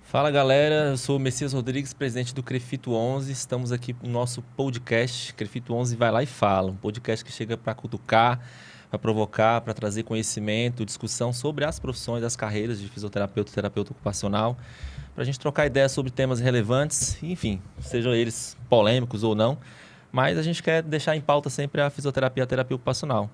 Fala galera, eu sou o Messias Rodrigues, presidente do Crefito 11. Estamos aqui no nosso podcast, Crefito 11 vai lá e fala. Um podcast que chega para cutucar, para provocar, para trazer conhecimento, discussão sobre as profissões, as carreiras de fisioterapeuta e terapeuta ocupacional, para a gente trocar ideias sobre temas relevantes, enfim, sejam eles polêmicos ou não, mas a gente quer deixar em pauta sempre a fisioterapia e a terapia ocupacional.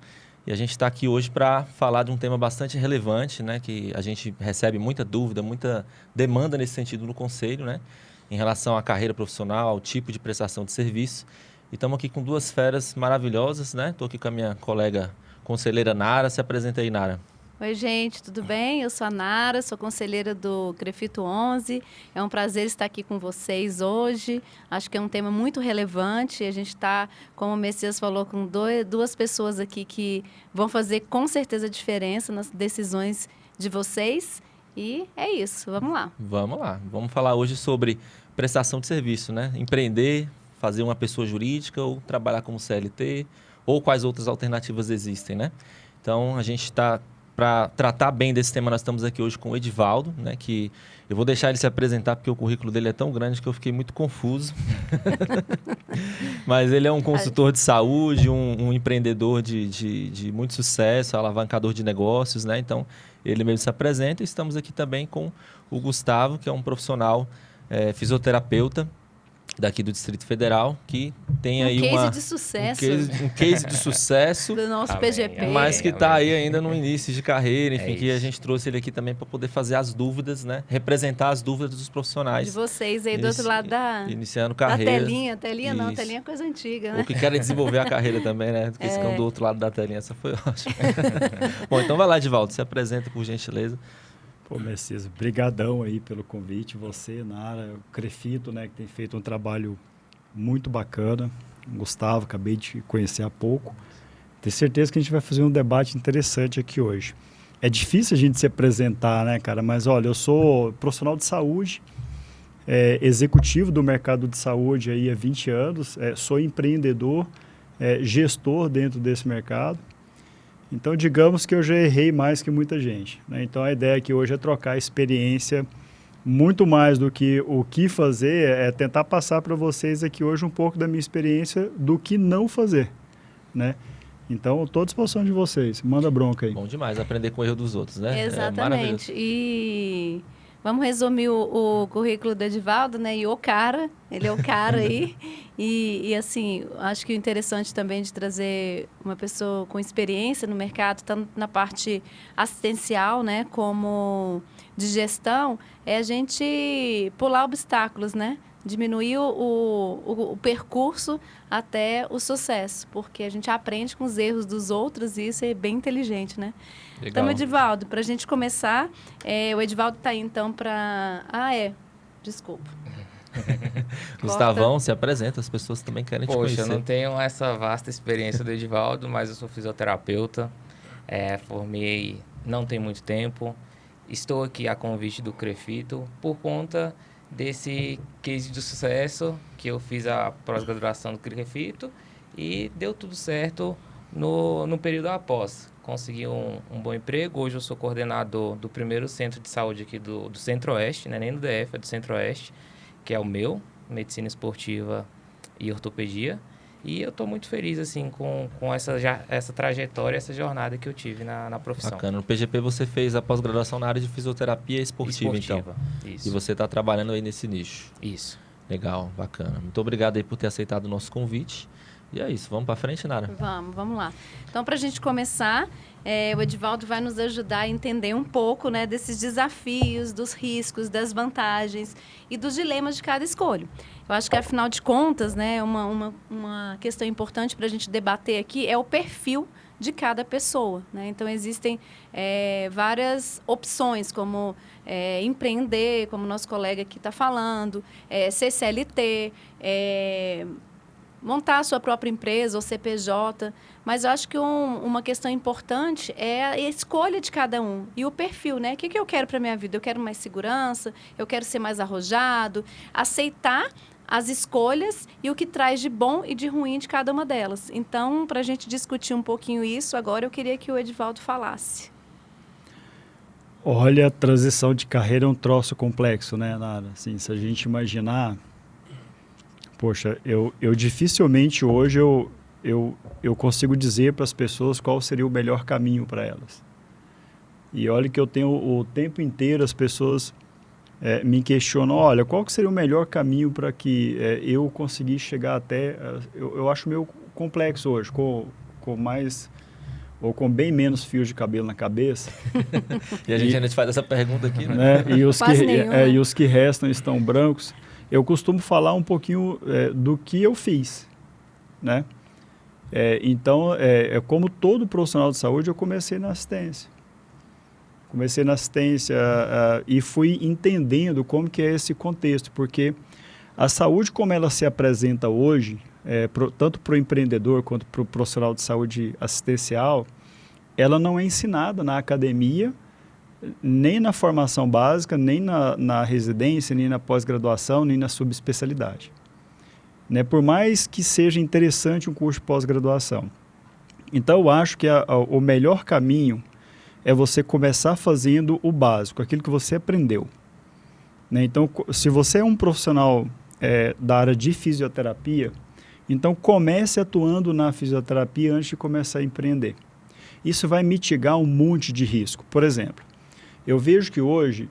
E a gente está aqui hoje para falar de um tema bastante relevante, né, que a gente recebe muita dúvida, muita demanda nesse sentido no Conselho, né, em relação à carreira profissional, ao tipo de prestação de serviço. E estamos aqui com duas feras maravilhosas, né? Estou aqui com a minha colega conselheira Nara. Se apresenta aí, Nara. Oi, gente, tudo bem? Eu sou a Nara, sou conselheira do Crefito 11. É um prazer estar aqui com vocês hoje. Acho que é um tema muito relevante. A gente está, como o Messias falou, com duas pessoas aqui que vão fazer com certeza diferença nas decisões de vocês. E é isso, vamos lá. Vamos lá. Vamos falar hoje sobre prestação de serviço, né? Empreender, fazer uma pessoa jurídica ou trabalhar como CLT, ou quais outras alternativas existem, né? Então, a gente está... Para tratar bem desse tema, nós estamos aqui hoje com o Edivaldo, né, que eu vou deixar ele se apresentar porque o currículo dele é tão grande que eu fiquei muito confuso. Mas ele é um consultor de saúde, um empreendedor de muito sucesso, alavancador de negócios, né? Então, ele mesmo se apresenta. E estamos aqui também com o Gustavo, que é um profissional fisioterapeuta daqui do Distrito Federal, que tem aí case de sucesso. Um case de sucesso do nosso PGP. Mas que está aí ainda no início de carreira, enfim, que a gente trouxe ele aqui também para poder fazer as dúvidas, né? Representar as dúvidas dos profissionais. De vocês aí do outro lado iniciando carreira. Telinha não, telinha é coisa antiga, né? Ou que querem desenvolver a carreira também, né? Que ficam do outro lado da telinha, essa foi ótima. Bom, então vai lá, Edivaldo, se apresenta por gentileza. Pô, Messias, brigadão aí pelo convite, você, Nara, o Crefito, né, que tem feito um trabalho muito bacana. O Gustavo, acabei de conhecer há pouco. Tenho certeza que a gente vai fazer um debate interessante aqui hoje. É difícil a gente se apresentar, né, cara? Mas, olha, eu sou profissional de saúde, executivo do mercado de saúde aí há 20 anos, sou empreendedor, gestor dentro desse mercado. Então, digamos que eu já errei mais que muita gente, né? Então, a ideia aqui hoje é trocar experiência, muito mais do que o que fazer, é tentar passar para vocês aqui hoje um pouco da minha experiência do que não fazer, né? Então, estou à disposição de vocês. Manda bronca aí. Bom demais aprender com o erro dos outros, né? Exatamente. E vamos resumir o currículo do Edivaldo, né? E o cara, ele é o cara aí. E assim, acho que o interessante também de trazer uma pessoa com experiência no mercado, tanto na parte assistencial, né? Como de gestão, é a gente pular obstáculos, né? Diminuir o percurso até o sucesso, porque a gente aprende com os erros dos outros e isso é bem inteligente, né? Legal. Então, Edivaldo, para a gente começar, o Edivaldo está aí, então, para... Desculpa. Gustavão, se apresenta, as pessoas também querem te conhecer. Poxa, eu não tenho essa vasta experiência do Edivaldo, mas eu sou fisioterapeuta, formei não tem muito tempo, estou aqui a convite do Crefito por conta desse case de sucesso que eu fiz a pós-graduação do Crefito e deu tudo certo no período após. Consegui um bom emprego, hoje eu sou coordenador do primeiro centro de saúde aqui do Centro-Oeste, não é nem do DF, é do Centro-Oeste, que é o meu, Medicina Esportiva e Ortopedia. E eu estou muito feliz assim, com essa trajetória, essa jornada que eu tive na profissão. Bacana. No PGP você fez a pós-graduação na área de fisioterapia esportiva, então. Isso. E você está trabalhando aí nesse nicho. Isso. Legal, bacana. Muito obrigado aí por ter aceitado o nosso convite. E é isso, vamos para frente, Nara? Vamos lá. Então, para a gente começar, o Edivaldo vai nos ajudar a entender um pouco, né, desses desafios, dos riscos, das vantagens e dos dilemas de cada escolha. Eu acho que, afinal de contas, né, uma questão importante para a gente debater aqui é o perfil de cada pessoa, né? Então, existem várias opções, como empreender, como nosso colega aqui está falando, ser CLT, montar a sua própria empresa ou CPJ, mas eu acho que uma questão importante é a escolha de cada um e o perfil, né? O que eu quero para a minha vida? Eu quero mais segurança, eu quero ser mais arrojado, aceitar as escolhas e o que traz de bom e de ruim de cada uma delas. Então, para a gente discutir um pouquinho isso, agora eu queria que o Edivaldo falasse. Olha, a transição de carreira é um troço complexo, né, Nara? Assim, se a gente imaginar... Poxa, eu dificilmente hoje eu consigo dizer para as pessoas qual seria o melhor caminho para elas. E olha que eu tenho o tempo inteiro as pessoas me questionam, olha, qual que seria o melhor caminho para que eu conseguisse chegar até... Eu acho meio complexo hoje, com mais... ou com bem menos fios de cabelo na cabeça. E a gente ainda te faz essa pergunta aqui, né? E os que restam estão brancos. Eu costumo falar um pouquinho do que eu fiz, né? Então, como todo profissional de saúde, eu comecei na assistência. E fui entendendo como que é esse contexto, porque a saúde como ela se apresenta hoje, tanto para o empreendedor quanto para o profissional de saúde assistencial, ela não é ensinada na academia, nem na formação básica, nem na residência, nem na pós-graduação, nem na subespecialidade. Né? Por mais que seja interessante um curso de pós-graduação. Então, eu acho que o melhor caminho é você começar fazendo o básico, aquilo que você aprendeu. Né? Então, se você é um profissional da área de fisioterapia, então comece atuando na fisioterapia antes de começar a empreender. Isso vai mitigar um monte de risco. Por exemplo, eu vejo que hoje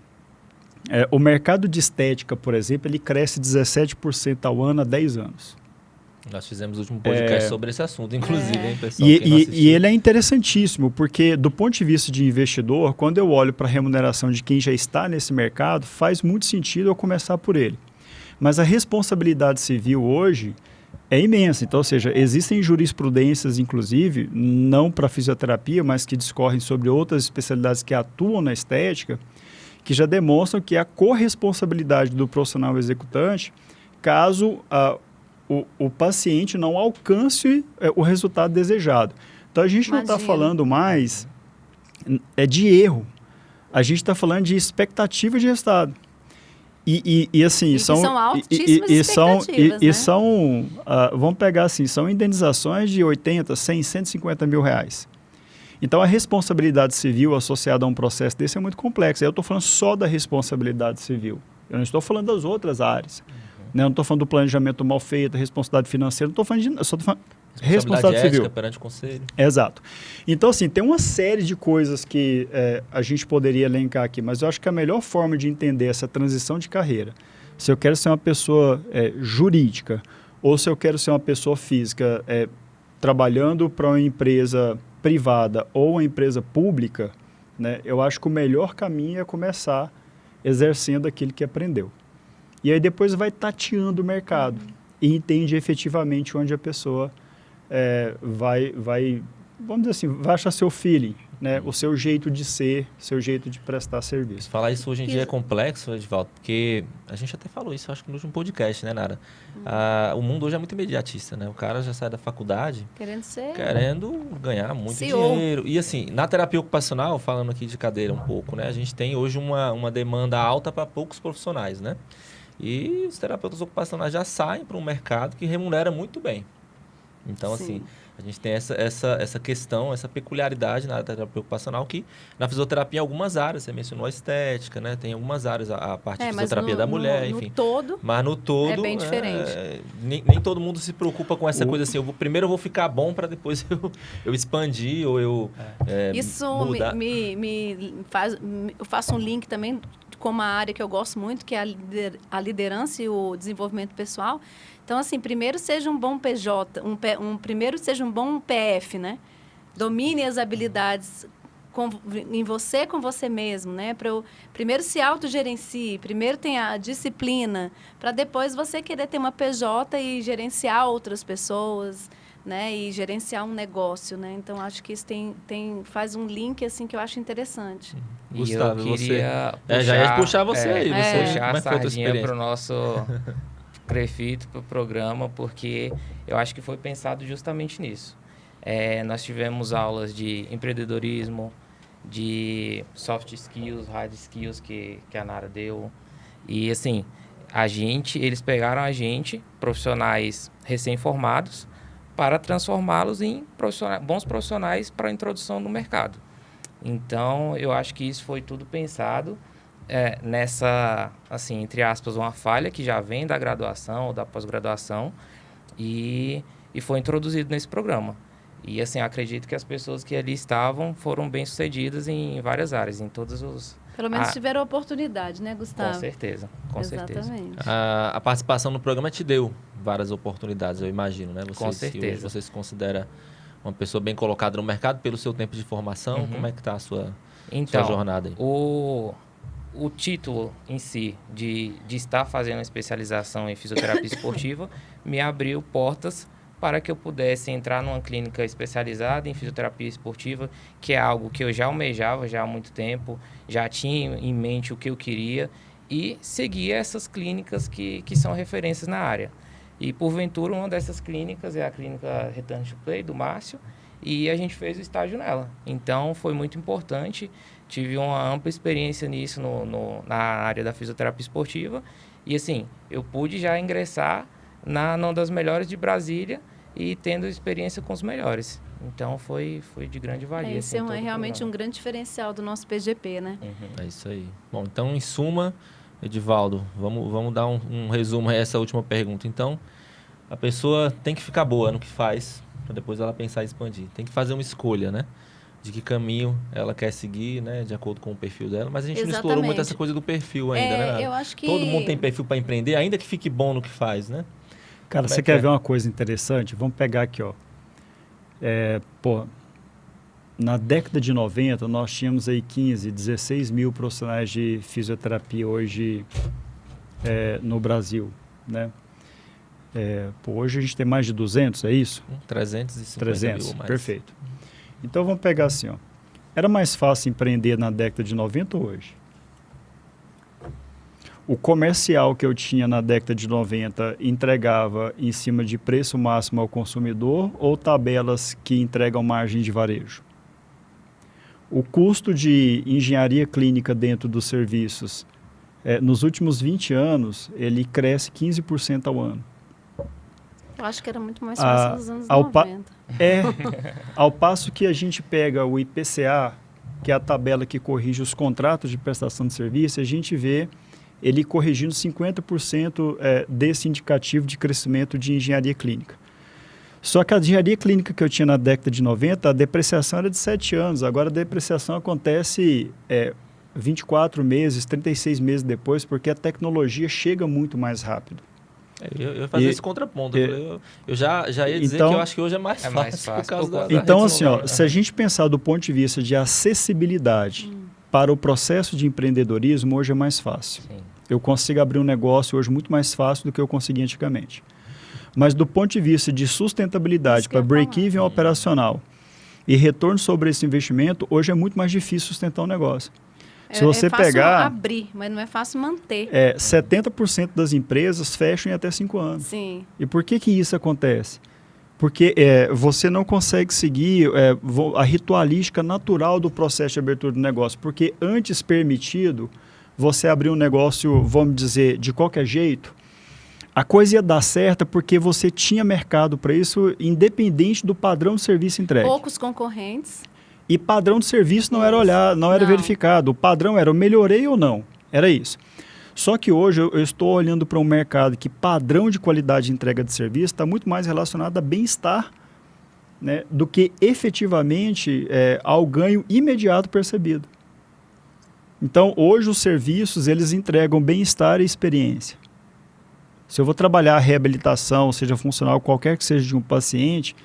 o mercado de estética, por exemplo, ele cresce 17% ao ano há 10 anos. Nós fizemos o último podcast sobre esse assunto, inclusive, hein, pessoal? E ele é interessantíssimo, porque do ponto de vista de investidor, quando eu olho para a remuneração de quem já está nesse mercado, faz muito sentido eu começar por ele. Mas a responsabilidade civil hoje é imensa. Então, ou seja, existem jurisprudências, inclusive, não para fisioterapia, mas que discorrem sobre outras especialidades que atuam na estética, que já demonstram que a corresponsabilidade do profissional executante, caso o paciente não alcance o resultado desejado. Então, a gente não está falando mais de erro. A gente está falando de expectativa de resultado. Assim, são altíssimas expectativas, né? Vamos pegar assim, são indenizações de 80, 100, 150 mil reais. Então, a responsabilidade civil associada a um processo desse é muito complexa. Eu estou falando só da responsabilidade civil. Eu não estou falando das outras áreas. Né? Eu não estou falando do planejamento mal feito, responsabilidade financeira, não estou falando de... Só estou falando responsabilidade civil. Ética perante o conselho. Exato. Então, assim, tem uma série de coisas que a gente poderia elencar aqui, mas eu acho que a melhor forma de entender essa transição de carreira, se eu quero ser uma pessoa jurídica ou se eu quero ser uma pessoa física trabalhando para uma empresa privada ou uma empresa pública, né, eu acho que o melhor caminho é começar exercendo aquilo que aprendeu. E aí depois vai tateando o mercado e entende efetivamente onde a pessoa vai, vamos dizer assim, vai achar seu feeling, né? O seu jeito de ser, seu jeito de prestar serviço. Falar isso hoje em dia é complexo, Edivaldo, porque a gente até falou isso, acho que no último podcast, né, Nara? O mundo hoje é muito imediatista, né? O cara já sai da faculdade querendo ganhar muito dinheiro. E assim, na terapia ocupacional, falando aqui de cadeira um pouco, né? A gente tem hoje uma demanda alta para poucos profissionais, né? E os terapeutas ocupacionais já saem para um mercado que remunera muito bem. Então, assim, a gente tem essa questão, essa peculiaridade na área da terapia ocupacional que na fisioterapia em algumas áreas, você mencionou a estética, né? Tem algumas áreas, a parte de fisioterapia da mulher, enfim. Mas no todo é bem diferente. Nem todo mundo se preocupa com essa coisa assim, primeiro eu vou ficar bom para depois eu expandir ou eu Isso mudar. Eu faço um link também com uma área que eu gosto muito, que é a liderança e o desenvolvimento pessoal. Então, assim, primeiro seja um bom PJ, primeiro seja um bom PF, né? Domine as habilidades em você, com você mesmo, né? Primeiro se autogerencie, primeiro tenha a disciplina, para depois você querer ter uma PJ e gerenciar outras pessoas, né? E gerenciar um negócio, né? Então, acho que isso faz um link, assim, que eu acho interessante. Gustavo, eu queria você... já ia puxar você aí. Puxar a sardinha para o nosso... Crefito para o programa, porque eu acho que foi pensado justamente nisso. Nós tivemos aulas de empreendedorismo, de soft skills, hard skills que a Nara deu. E, assim, eles pegaram a gente, profissionais recém-formados, para transformá-los em bons profissionais para a introdução no mercado. Então, eu acho que isso foi tudo pensado nessa, assim, entre aspas, uma falha que já vem da graduação ou da pós-graduação e foi introduzido nesse programa. E, assim, acredito que as pessoas que ali estavam foram bem-sucedidas em várias áreas, em todos os... Pelo menos tiveram oportunidade, né, Gustavo? Com certeza, com certeza. Exatamente. A participação no programa te deu várias oportunidades, eu imagino, né? Com certeza. Você se considera uma pessoa bem colocada no mercado pelo seu tempo de formação. Uhum. Como é que está a sua jornada aí? O título em si de estar fazendo a especialização em fisioterapia esportiva me abriu portas para que eu pudesse entrar numa clínica especializada em fisioterapia esportiva, que é algo que eu já almejava já há muito tempo, já tinha em mente o que eu queria e seguir essas clínicas que são referências na área. E, porventura, uma dessas clínicas é a clínica Return to Play, do Márcio, e a gente fez o estágio nela. Então, foi muito importante, tive uma ampla experiência nisso na área da fisioterapia esportiva, e, assim, eu pude já ingressar numa das melhores de Brasília e tendo experiência com os melhores. Então, foi de grande valia. Esse é realmente um grande diferencial do nosso PGP, né? É isso aí. Bom, então, em suma, Edivaldo, vamos dar um resumo a essa última pergunta. Então, a pessoa tem que ficar boa no que faz, para depois ela pensar em expandir. Tem que fazer uma escolha, né? De que caminho ela quer seguir, né? De acordo com o perfil dela. Mas a gente não explorou muito essa coisa do perfil ainda, né? Eu acho que... Todo mundo tem perfil para empreender, ainda que fique bom no que faz, né? Cara, você quer ver uma coisa interessante? Vamos pegar aqui, ó. Na década de 90, nós tínhamos aí 15, 16 mil profissionais de fisioterapia hoje no Brasil, né? Hoje a gente tem mais de 200, é isso? 350 mil mais. Perfeito. Então vamos pegar assim, ó. Era mais fácil empreender na década de 90 ou hoje? O comercial que eu tinha na década de 90 entregava em cima de preço máximo ao consumidor ou tabelas que entregam margem de varejo? O custo de engenharia clínica dentro dos serviços, nos últimos 20 anos, ele cresce 15% ao ano. Eu acho que era muito mais fácil nos anos 90. Ao passo que a gente pega o IPCA, que é a tabela que corrige os contratos de prestação de serviço, a gente vê ele corrigindo 50% desse indicativo de crescimento de engenharia clínica. Só que a engenharia clínica que eu tinha na década de 90, a depreciação era de 7 anos. Agora a depreciação acontece 24 meses, 36 meses depois, porque a tecnologia chega muito mais rápido. Eu ia fazer esse contraponto. Eu já ia dizer que eu acho que hoje é mais fácil por causa da Então, assim, ó, se a gente pensar do ponto de vista de acessibilidade para o processo de empreendedorismo, hoje é mais fácil. Sim. Eu consigo abrir um negócio hoje muito mais fácil do que eu conseguia antigamente. Mas do ponto de vista de sustentabilidade para break-even operacional e retorno sobre esse investimento, hoje é muito mais difícil sustentar um negócio. Se você fácil pegar, abrir, mas não é fácil manter. 70% das empresas fecham em até 5 anos. Sim. E por que isso acontece? Porque você não consegue seguir a ritualística natural do processo de abertura do negócio. Porque antes permitido você abrir um negócio, vamos dizer, de qualquer jeito, a coisa ia dar certo porque você tinha mercado para isso, independente do padrão de serviço entregue. Poucos concorrentes. E padrão de serviço não era verificado. O padrão era eu melhorei ou não. Era isso. Só que hoje eu estou olhando para um mercado que padrão de qualidade de entrega de serviço está muito mais relacionado a bem-estar, né, do que efetivamente ao ganho imediato percebido. Então, hoje os serviços eles entregam bem-estar e experiência. Se eu vou trabalhar a reabilitação, seja funcional, qualquer que seja de um paciente,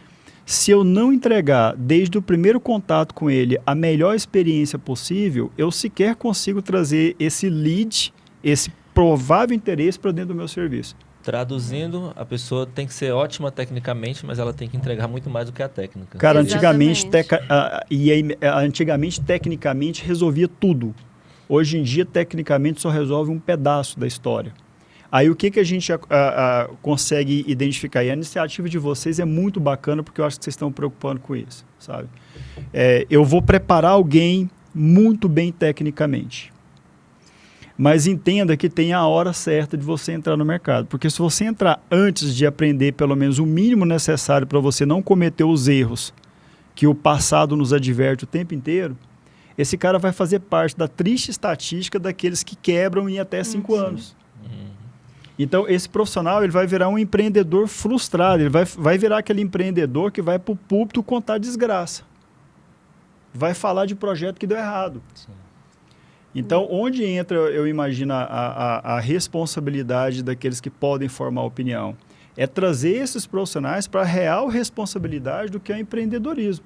se eu não entregar desde o primeiro contato com ele a melhor experiência possível, eu sequer consigo trazer esse lead, esse provável interesse para dentro do meu serviço. Traduzindo, a pessoa tem que ser ótima tecnicamente, mas ela tem que entregar muito mais do que a técnica. Cara, antigamente, tecnicamente, resolvia tudo. Hoje em dia, tecnicamente, só resolve um pedaço da história. Aí, o que a gente consegue identificar? E a iniciativa de vocês é muito bacana, porque eu acho que vocês estão preocupando com isso, sabe? Eu vou preparar alguém muito bem tecnicamente. Mas entenda que tem a hora certa de você entrar no mercado. Porque se você entrar antes de aprender pelo menos o mínimo necessário para você não cometer os erros que o passado nos adverte o tempo inteiro, esse cara vai fazer parte da triste estatística daqueles que quebram em até 5 anos. Então, esse profissional ele vai virar um empreendedor frustrado, ele vai virar aquele empreendedor que vai para o púlpito contar desgraça. Vai falar de projeto que deu errado. Sim. Então, onde entra, eu imagino, a responsabilidade daqueles que podem formar opinião? É trazer esses profissionais para a real responsabilidade do que é o empreendedorismo.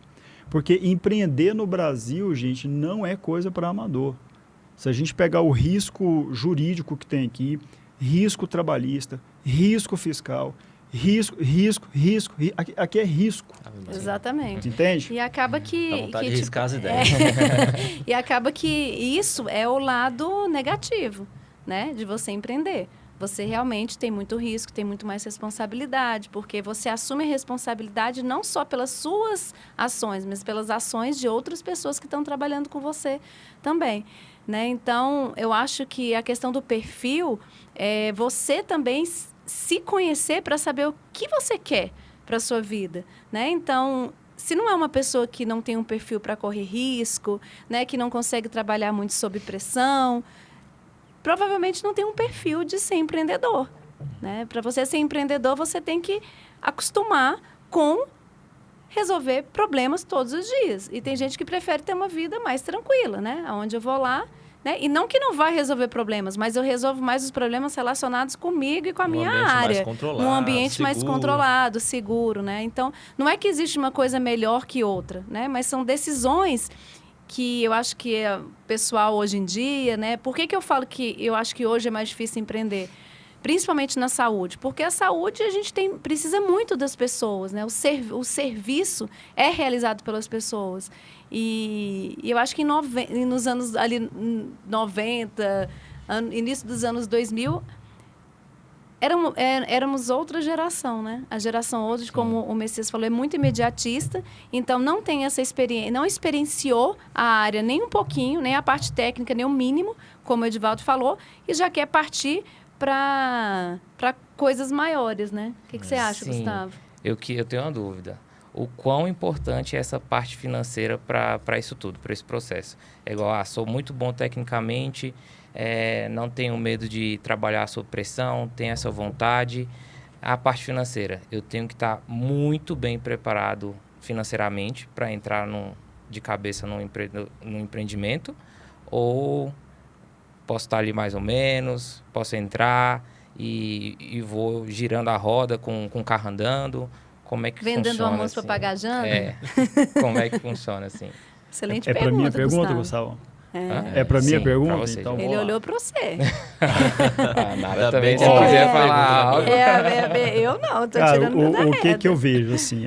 Porque empreender no Brasil, gente, não é coisa para amador. Se a gente pegar o risco jurídico que tem aqui, risco trabalhista, risco fiscal, risco. Aqui é risco. Exatamente. Entende? E acaba que... Dá vontade de tipo, riscar as ideias. E acaba que isso é o lado negativo, né? De você empreender. Você realmente tem muito risco, tem muito mais responsabilidade, porque você assume a responsabilidade não só pelas suas ações, mas pelas ações de outras pessoas que estão trabalhando com você também, né? Então, eu acho que a questão do perfil é você também se conhecer para saber o que você quer para a sua vida, né? Então, se não é uma pessoa que não tem um perfil para correr risco, né, que não consegue trabalhar muito sob pressão, provavelmente não tem um perfil de ser empreendedor, né? Para você ser empreendedor, você tem que acostumar com resolver problemas todos os dias. E tem gente que prefere ter uma vida mais tranquila, né? Onde eu vou lá, né? E não que não vai resolver problemas, mas eu resolvo mais os problemas relacionados comigo e com a minha área. Num ambiente mais controlado, seguro, né? Então, não é que existe uma coisa melhor que outra, né? Mas são decisões que eu acho que é pessoal hoje em dia, né? Por que eu falo que eu acho que hoje é mais difícil empreender? Principalmente na saúde. Porque a saúde a gente precisa muito das pessoas, né? O serviço é realizado pelas pessoas. E eu acho que nos anos ali 90, início dos anos 2000, éramos outra geração, né? A geração hoje, como o Messias falou, é muito imediatista, então não tem essa experiência, não experienciou a área nem um pouquinho, nem a parte técnica, nem o mínimo, como o Edivaldo falou, e já quer partir para coisas maiores, né? O que você acha, Gustavo? Eu tenho uma dúvida. O quão importante é essa parte financeira para isso tudo, para esse processo? É igual, sou muito bom tecnicamente, não tenho medo de trabalhar sob pressão, tenho essa vontade. A parte financeira, eu tenho que estar muito bem preparado financeiramente para entrar de cabeça num empreendimento, ou posso estar ali mais ou menos, posso entrar e vou girando a roda com o carro andando. Como é que vendendo funciona, almoço assim? para pagar janta? Como é que funciona assim? Excelente pergunta. É para minha pergunta, Gustavo? É para minha pergunta? Você, então ele olhou para você. Nada também, se quiser falar algo. Eu não, estou tirando da reta. O que eu vejo, assim,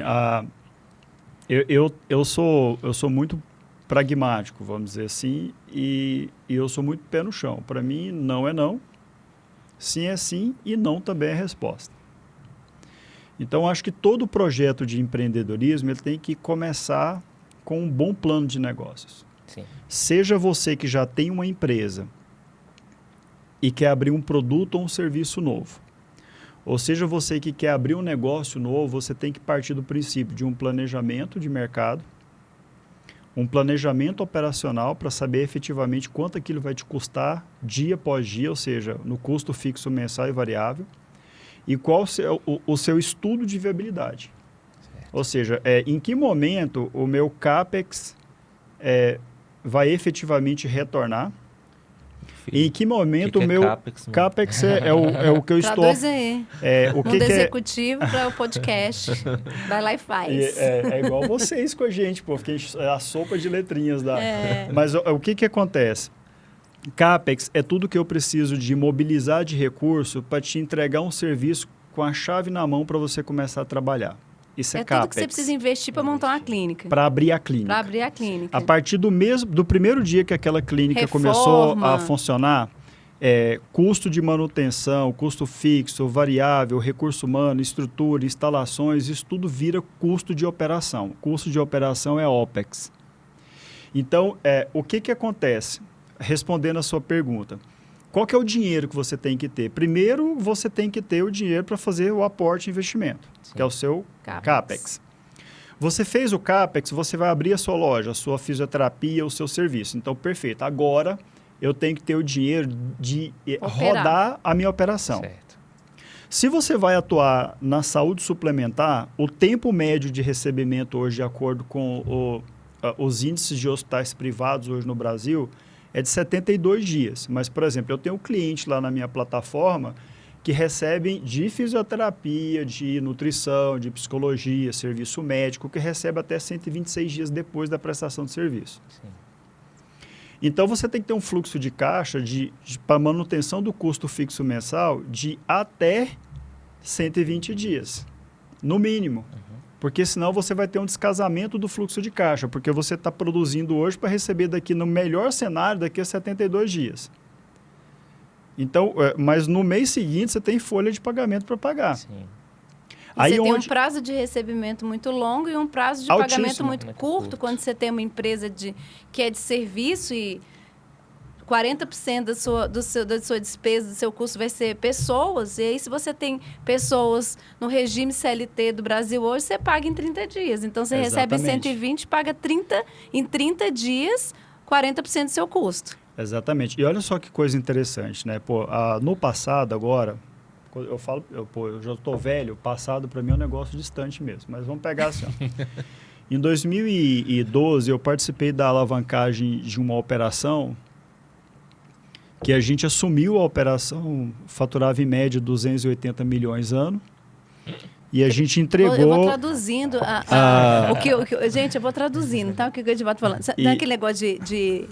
eu sou muito pragmático, vamos dizer assim, e eu sou muito pé no chão. Para mim, não é não, sim é sim, e não também é resposta. Então, acho que todo projeto de empreendedorismo ele tem que começar com um bom plano de negócios. Sim. Seja você que já tem uma empresa e quer abrir um produto ou um serviço novo, ou seja você que quer abrir um negócio novo, você tem que partir do princípio de um planejamento de mercado, um planejamento operacional para saber efetivamente quanto aquilo vai te custar dia após dia, ou seja, no custo fixo mensal e variável, e qual o seu estudo de viabilidade. Certo. Ou seja, em que momento o meu CAPEX vai efetivamente retornar, e em que momento o meu CAPEX é o que eu estou... Traduz aí. Mundo executivo para o podcast. Vai lá e faz. É igual vocês com a gente, pô, porque a sopa de letrinhas dá. Mas o que acontece? CAPEX é tudo que eu preciso de mobilizar de recurso para te entregar um serviço com a chave na mão para você começar a trabalhar. Isso é CAPEX. Tudo que você precisa investir para montar uma clínica. Para abrir a clínica. Para abrir a clínica. A partir do primeiro dia que aquela clínica começou a funcionar, custo de manutenção, custo fixo, variável, recurso humano, estrutura, instalações, isso tudo vira custo de operação. Custo de operação é OPEX. Então, o que acontece? Respondendo a sua pergunta, qual que é o dinheiro que você tem que ter? Primeiro, você tem que ter o dinheiro para fazer o aporte de investimento, que é o seu CAPEX. Você fez o CAPEX, você vai abrir a sua loja, a sua fisioterapia, o seu serviço. Então, perfeito. Agora, eu tenho que ter o dinheiro de rodar a minha operação. Certo. Se você vai atuar na saúde suplementar, o tempo médio de recebimento hoje, de acordo com os índices de hospitais privados hoje no Brasil, é de 72 dias. Mas, por exemplo, eu tenho um cliente lá na minha plataforma que recebem de fisioterapia, de nutrição, de psicologia, serviço médico, que recebe até 126 dias depois da prestação de serviço. Sim. Então, você tem que ter um fluxo de caixa para manutenção do custo fixo mensal de até 120 dias, no mínimo. Porque senão você vai ter um descasamento do fluxo de caixa, porque você está produzindo hoje para receber daqui, no melhor cenário, daqui a 72 dias. Então, mas no mês seguinte você tem folha de pagamento para pagar. Sim. Aí você tem um prazo de recebimento muito longo e um prazo de pagamento muito curto. Quando você tem uma empresa que é de serviço e 40% da sua despesa, do seu custo vai ser pessoas. E aí, se você tem pessoas no regime CLT do Brasil hoje, você paga em 30 dias. Então, você recebe 120, paga 30, em 30 dias, 40% do seu custo. Exatamente. E olha só que coisa interessante, né? Pô, no passado, agora, eu falo, eu já estou velho, o passado para mim é um negócio distante mesmo. Mas vamos pegar assim, ó. Em 2012, eu participei da alavancagem de uma operação que a gente assumiu a operação, faturava em média 280 milhões ano. E a gente entregou... Eu vou traduzindo. Gente, eu vou traduzindo, tá? O que o Edivaldo tá falando. Não é aquele negócio de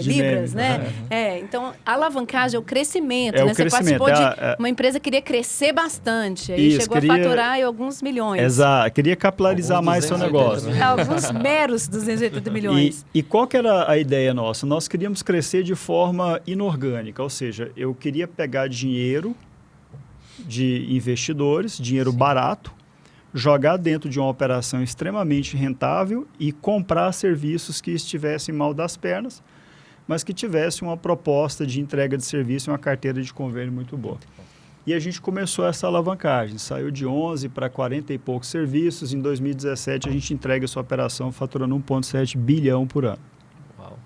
libras, meme, né? Então, a alavancagem é o crescimento, né? Você participou de uma empresa que queria crescer bastante. Aí chegou a faturar alguns milhões. Exato. Queria capilarizar mais seu negócio. Alguns meros 280 milhões. E qual que era a ideia nossa? Nós queríamos crescer de forma inorgânica. Ou seja, eu queria pegar dinheiro de investidores, dinheiro barato, jogar dentro de uma operação extremamente rentável e comprar serviços que estivessem mal das pernas, mas que tivessem uma proposta de entrega de serviço e uma carteira de convênio muito boa. E a gente começou essa alavancagem, saiu de 11 para 40 e poucos serviços. Em 2017, a gente entrega essa operação faturando 1,7 bilhão por ano. Uau.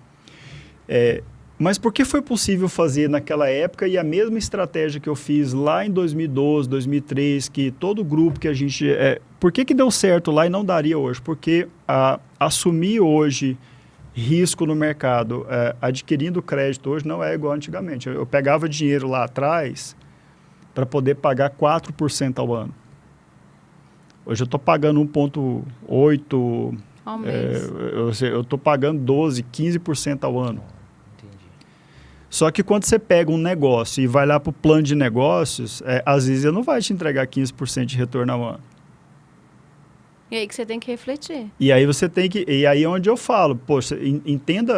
Mas por que foi possível fazer naquela época e a mesma estratégia que eu fiz lá em 2012, 2003, que todo grupo que a gente... por que deu certo lá e não daria hoje? Porque assumir hoje risco no mercado, adquirindo crédito hoje, não é igual antigamente. Eu pegava dinheiro lá atrás para poder pagar 4% ao ano. Hoje eu estou pagando 1,8%, ao mês. Eu estou pagando 12%, 15% ao ano. Só que quando você pega um negócio e vai lá para o plano de negócios, às vezes ele não vai te entregar 15% de retorno ao ano. E aí que você tem que refletir. E aí você tem que... E aí é onde eu falo, poxa, entenda...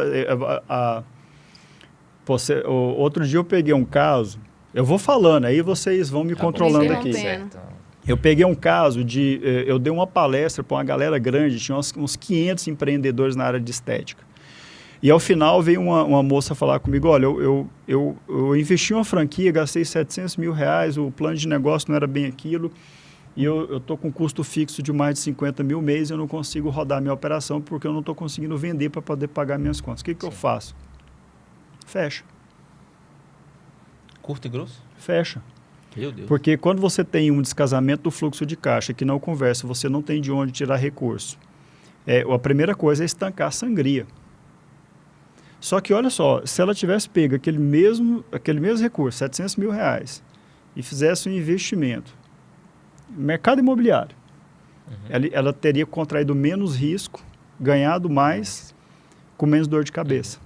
outro dia eu peguei um caso, eu vou falando, aí vocês vão me controlando aqui. Certo. Eu peguei um caso de... eu dei uma palestra para uma galera grande, tinha uns 500 empreendedores na área de estética. E ao final veio uma moça falar comigo, olha, eu investi em uma franquia, gastei 700 mil reais, o plano de negócio não era bem aquilo, e eu estou com custo fixo de mais de 50 mil mês, eu não consigo rodar minha operação porque eu não estou conseguindo vender para poder pagar minhas contas. O que eu faço? Fecha. Curto e grosso? Fecha. Meu Deus. Porque quando você tem um descasamento do fluxo de caixa que não conversa, você não tem de onde tirar recurso. A primeira coisa é estancar a sangria. Só que, olha só, se ela tivesse pego aquele mesmo recurso, 700 mil reais, e fizesse um investimento, mercado imobiliário, ela teria contraído menos risco, ganhado mais, com menos dor de cabeça.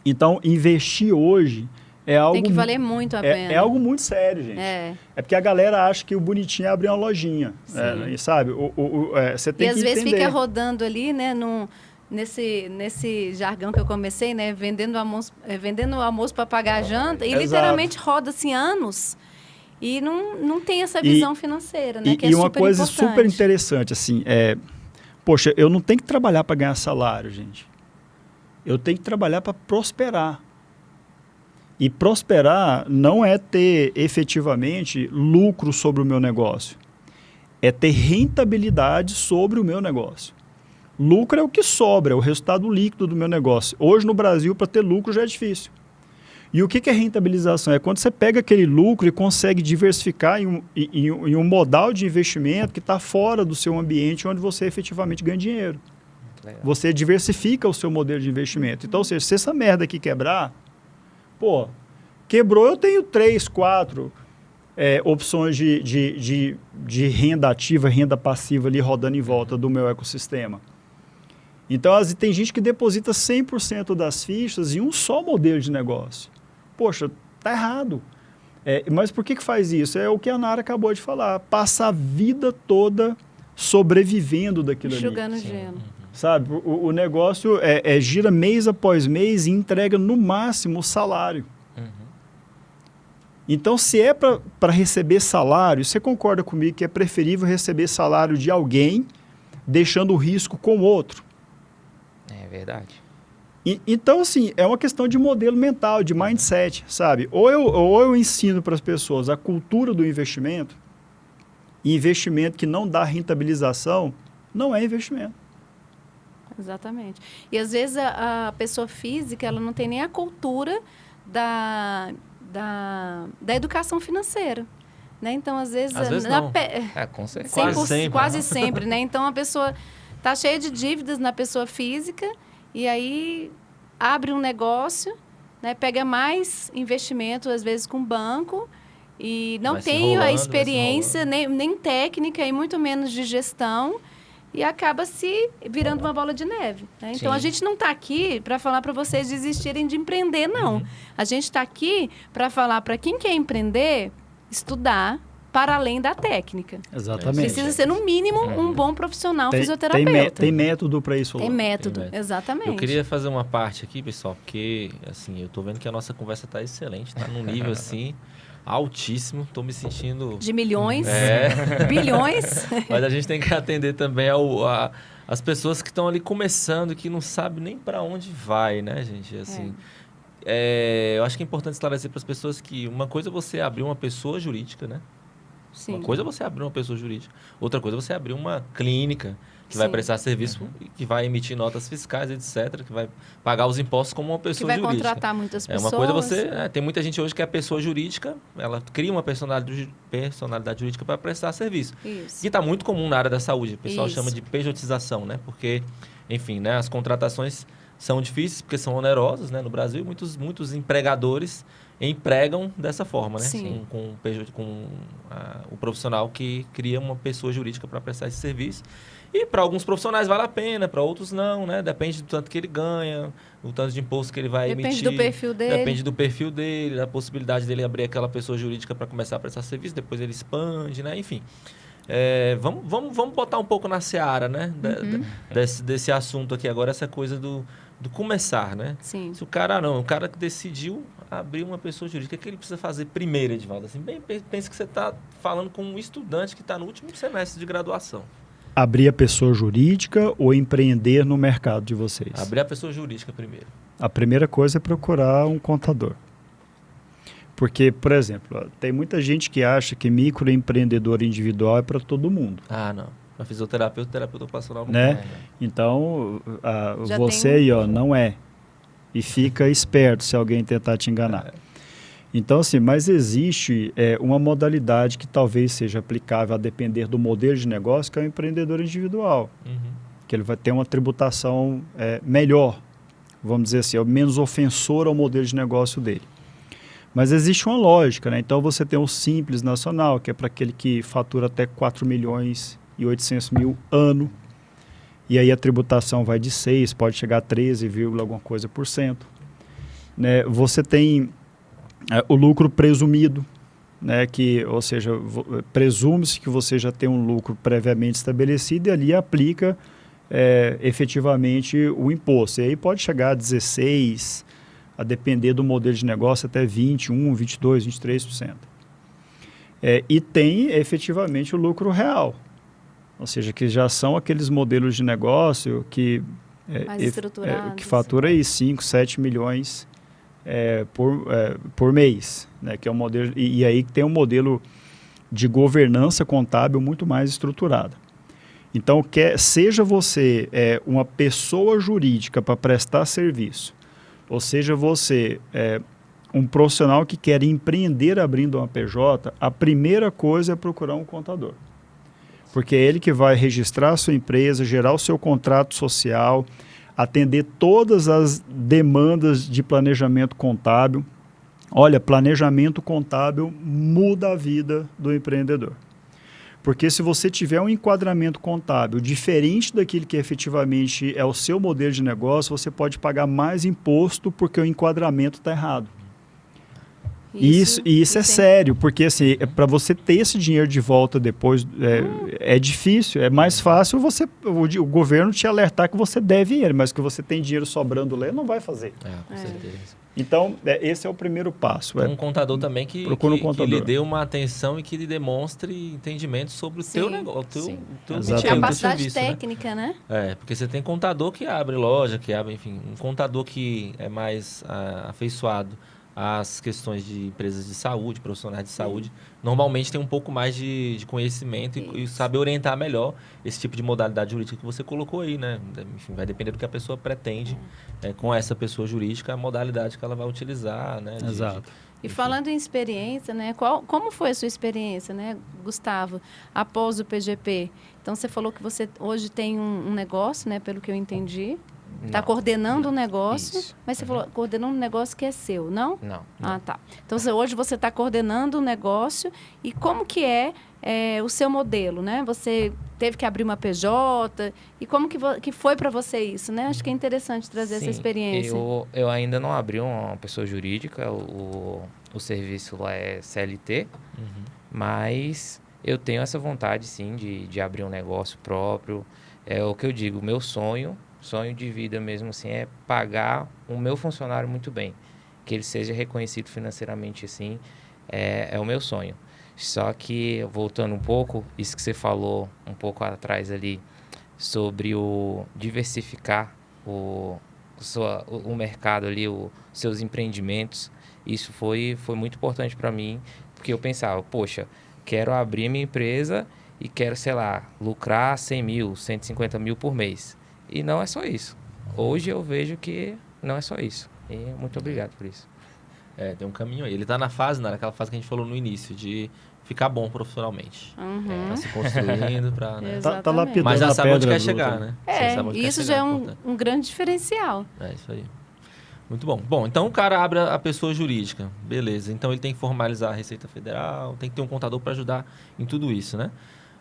Então, investir hoje é algo... Tem que valer muito a pena. É algo muito sério, gente. É porque a galera acha que o bonitinho é abrir uma lojinha, sabe? Você tem que entender. E às vezes fica rodando ali, né, nesse jargão que eu comecei, né, vendendo almoço para pagar a janta, e literalmente roda assim anos e não tem essa visão financeira, né, que é super importante. E uma coisa super interessante, assim, poxa, eu não tenho que trabalhar para ganhar salário, gente. Eu tenho que trabalhar para prosperar. E prosperar não é ter efetivamente lucro sobre o meu negócio. é ter rentabilidade sobre o meu negócio. Lucro é o que sobra, é o resultado líquido do meu negócio. Hoje no Brasil, para ter lucro já é difícil. E o que é rentabilização? É quando você pega aquele lucro e consegue diversificar em um modal de investimento que está fora do seu ambiente onde você efetivamente ganha dinheiro. Legal. Você diversifica o seu modelo de investimento. Então, ou seja, se essa merda aqui quebrar, pô, quebrou, eu tenho 3, 4 opções de renda ativa, renda passiva ali rodando em volta do meu ecossistema. Então, tem gente que deposita 100% das fichas em um só modelo de negócio. Poxa, tá errado. Mas por que faz isso? É o que a Nara acabou de falar. Passa a vida toda sobrevivendo daquilo ali. Enxugando gelo. Sabe? O negócio gira mês após mês e entrega no máximo o salário. Então, se é para receber salário, você concorda comigo que é preferível receber salário de alguém, deixando o risco com o outro? É verdade. Então, assim, é uma questão de modelo mental, de mindset, sabe? Ou eu ensino para as pessoas a cultura do investimento, e investimento que não dá rentabilização, não é investimento. Exatamente. E às vezes a pessoa física, ela não tem nem a cultura da educação financeira. Né? Então, às vezes não. Com certeza. Quase sempre, né? Então, a pessoa está cheia de dívidas na pessoa física e aí abre um negócio, né? Pega mais investimento, às vezes, com banco e não tem a experiência nem técnica e muito menos de gestão e acaba se virando uma bola de neve. Né? Então, a gente não está aqui para falar para vocês desistirem de empreender, não. A gente está aqui para falar para quem quer empreender, estudar para além da técnica. Exatamente. Precisa ser, no mínimo, um bom profissional fisioterapeuta. Tem método para isso. Tem método, exatamente. Eu queria fazer uma parte aqui, pessoal, porque assim, eu tô vendo que a nossa conversa tá excelente, tá num nível assim altíssimo, tô me sentindo... De milhões, bilhões. Mas a gente tem que atender também as pessoas que estão ali começando, que não sabem nem para onde vai, né, gente? Assim, eu acho que é importante esclarecer para as pessoas que uma coisa é você abrir uma pessoa jurídica, né? Sim. Uma coisa é você abrir uma pessoa jurídica, outra coisa é você abrir uma clínica que vai prestar serviço, que vai emitir notas fiscais, etc., que vai pagar os impostos como uma pessoa jurídica. Que vai contratar muitas pessoas. Uma coisa tem muita gente hoje que é pessoa jurídica, ela cria uma personalidade jurídica para prestar serviço. Isso. Que está muito comum na área da saúde, o pessoal chama de pejotização, né? Porque, enfim, né, as contratações são difíceis porque são onerosas, né? No Brasil, muitos empregadores empregam dessa forma, né? Sim. Com o profissional que cria uma pessoa jurídica para prestar esse serviço. E para alguns profissionais vale a pena, para outros não, né? Depende do tanto que ele ganha, do tanto de imposto que ele vai emitir. Depende do perfil dele. Depende do perfil dele, da possibilidade dele abrir aquela pessoa jurídica para começar a prestar serviço, depois ele expande, né? Enfim. Vamos botar um pouco na seara, né? Desse assunto aqui agora, essa coisa do começar, né? Sim. Se o cara que decidiu abrir uma pessoa jurídica, o que ele precisa fazer primeiro, Edivaldo? Assim, pensa que você está falando com um estudante que está no último semestre de graduação. Abrir a pessoa jurídica ou empreender no mercado de vocês? Abrir a pessoa jurídica primeiro. A primeira coisa é procurar um contador. Porque, por exemplo, tem muita gente que acha que microempreendedor individual é para todo mundo. Ah, não. Para fisioterapeuta, terapeuta ocupacional não né? é, né? Então, você aí, não é. E fica esperto se alguém tentar te enganar. Então, assim, mas existe uma modalidade que talvez seja aplicável a depender do modelo de negócio, que é o empreendedor individual. Que ele vai ter uma tributação melhor, vamos dizer assim, menos ofensor ao modelo de negócio dele. Mas existe uma lógica, né? Então, você tem o Simples Nacional, que é para aquele que fatura até 4 milhões e 800 mil ano. E aí a tributação vai de 6, pode chegar a 13, alguma coisa por cento. Né? Você tem o lucro presumido, né? Ou seja, presume-se que você já tem um lucro previamente estabelecido e ali aplica efetivamente o imposto. E aí pode chegar a 16, a depender do modelo de negócio, até 21, 22, 23%. E tem efetivamente o lucro real. Ou seja, que já são aqueles modelos de negócio que fatura aí 5, 7 milhões por mês. Né? Que é um modelo, e aí tem um modelo de governança contábil muito mais estruturada. Então, seja você uma pessoa jurídica para prestar serviço, ou seja você um profissional que quer empreender abrindo uma PJ, a primeira coisa é procurar um contador. Porque é ele que vai registrar a sua empresa, gerar o seu contrato social, atender todas as demandas de planejamento contábil. Olha, planejamento contábil muda a vida do empreendedor. Porque se você tiver um enquadramento contábil diferente daquilo que efetivamente é o seu modelo de negócio, você pode pagar mais imposto porque o enquadramento está errado. Isso é sério, porque assim, para você ter esse dinheiro de volta depois é difícil, é mais fácil o governo te alertar que você deve ele, mas que você tem dinheiro sobrando lá, não vai fazer. Com certeza. Então, esse é o primeiro passo. Um contador também que lhe dê uma atenção e que lhe demonstre entendimento sobre o teu negócio, o teu capacidade serviço, técnica, né? Porque você tem contador que abre loja, que abre, enfim, um contador que é mais afeiçoado às questões de empresas de saúde, profissionais de saúde, normalmente tem um pouco mais de conhecimento e sabe orientar melhor esse tipo de modalidade jurídica que você colocou aí, né? Enfim, vai depender do que a pessoa pretende com essa pessoa jurídica, a modalidade que ela vai utilizar, né? Exato. E falando em experiência, né? Como foi a sua experiência, né, Gustavo, após o PGP? Então, você falou que você hoje tem um negócio, né, pelo que eu entendi. Está coordenando um negócio, mas você falou coordenando um negócio que é seu, não? Não. Ah, tá. Então, hoje você está coordenando um negócio e como que é o seu modelo, né? Você teve que abrir uma PJ e como que foi para você isso, né? Acho que é interessante trazer essa experiência. Eu ainda não abri uma pessoa jurídica, o serviço lá é CLT, mas eu tenho essa vontade, sim, de abrir um negócio próprio. É o que eu digo, meu sonho de vida mesmo assim é pagar o meu funcionário muito bem, que ele seja reconhecido financeiramente assim, é o meu sonho. Só que, voltando um pouco, isso que você falou um pouco atrás ali, sobre o diversificar o mercado ali, os seus empreendimentos, isso foi muito importante para mim, porque eu pensava, poxa, quero abrir minha empresa e quero, sei lá, lucrar 100 mil, 150 mil por mês. E não é só isso. Hoje eu vejo que não é só isso. E muito obrigado por isso. Tem um caminho aí. Ele está naquela fase que a gente falou no início, de ficar bom profissionalmente. Tá se construindo para... Né? Tá lapidando. Mas já sabe onde quer bruta. chegar, né? E isso já é um grande diferencial. É isso aí. Muito bom. Bom, então o cara abre a pessoa jurídica. Beleza. Então ele tem que formalizar a Receita Federal, tem que ter um contador para ajudar em tudo isso, né?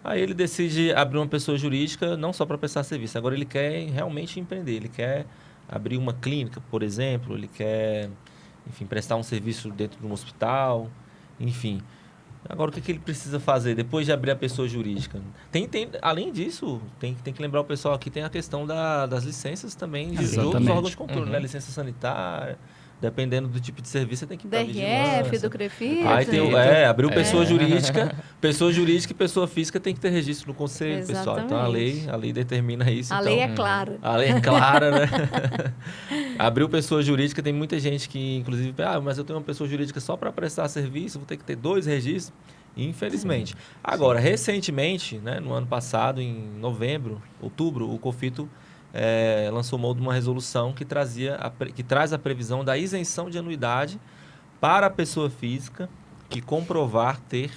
Aí ele decide abrir uma pessoa jurídica não só para prestar serviço. Agora ele quer realmente empreender. Ele quer abrir uma clínica, por exemplo. Ele quer, enfim, prestar um serviço dentro de um hospital. Enfim. Agora, o que ele precisa fazer depois de abrir a pessoa jurídica? Além disso, tem que lembrar o pessoal aqui, tem a questão das licenças também de outros órgãos de controle, né? Licença sanitária. Dependendo do tipo de serviço, você tem que estar DRF, do CREFIT. Aí abriu pessoa jurídica e pessoa física tem que ter registro no conselho, pessoal. Então a lei determina isso. A lei é clara. A lei é clara, né? Abriu pessoa jurídica, tem muita gente que, inclusive, mas eu tenho uma pessoa jurídica só para prestar serviço, vou ter que ter 2 registros. Infelizmente. Agora, recentemente, né, no ano passado, em outubro, o COFITO lançou uma resolução que traz a previsão da isenção de anuidade para a pessoa física que comprovar ter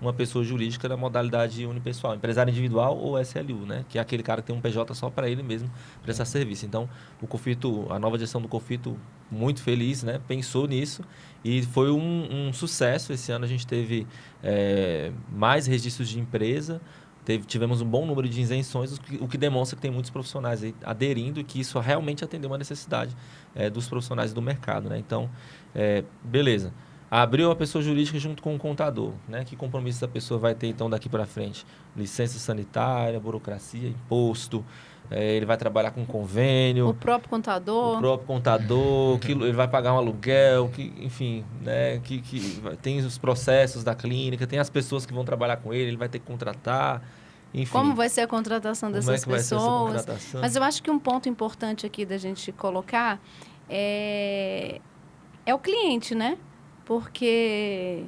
uma pessoa jurídica da modalidade unipessoal, empresário individual ou SLU, né? Que é aquele cara que tem um PJ só para ele mesmo prestar serviço. Então, o COFITO, a nova gestão do COFITO, muito feliz, né? Pensou nisso e foi um sucesso. Esse ano a gente teve mais registros de empresa, tivemos um bom número de isenções, o que demonstra que tem muitos profissionais aí aderindo e que isso realmente atendeu uma necessidade dos profissionais do mercado, né? Então, beleza. Abriu a pessoa jurídica junto com o contador, né? Que compromisso essa pessoa vai ter, então, daqui para frente? Licença sanitária, burocracia, imposto, ele vai trabalhar com convênio. O próprio contador, que ele vai pagar um aluguel, enfim, né? Que tem os processos da clínica, tem as pessoas que vão trabalhar com ele vai ter que contratar, enfim. Como vai ser a contratação dessas Vai ser essa pessoas? contratação? Mas eu acho que um ponto importante aqui da gente colocar é o cliente, né? Porque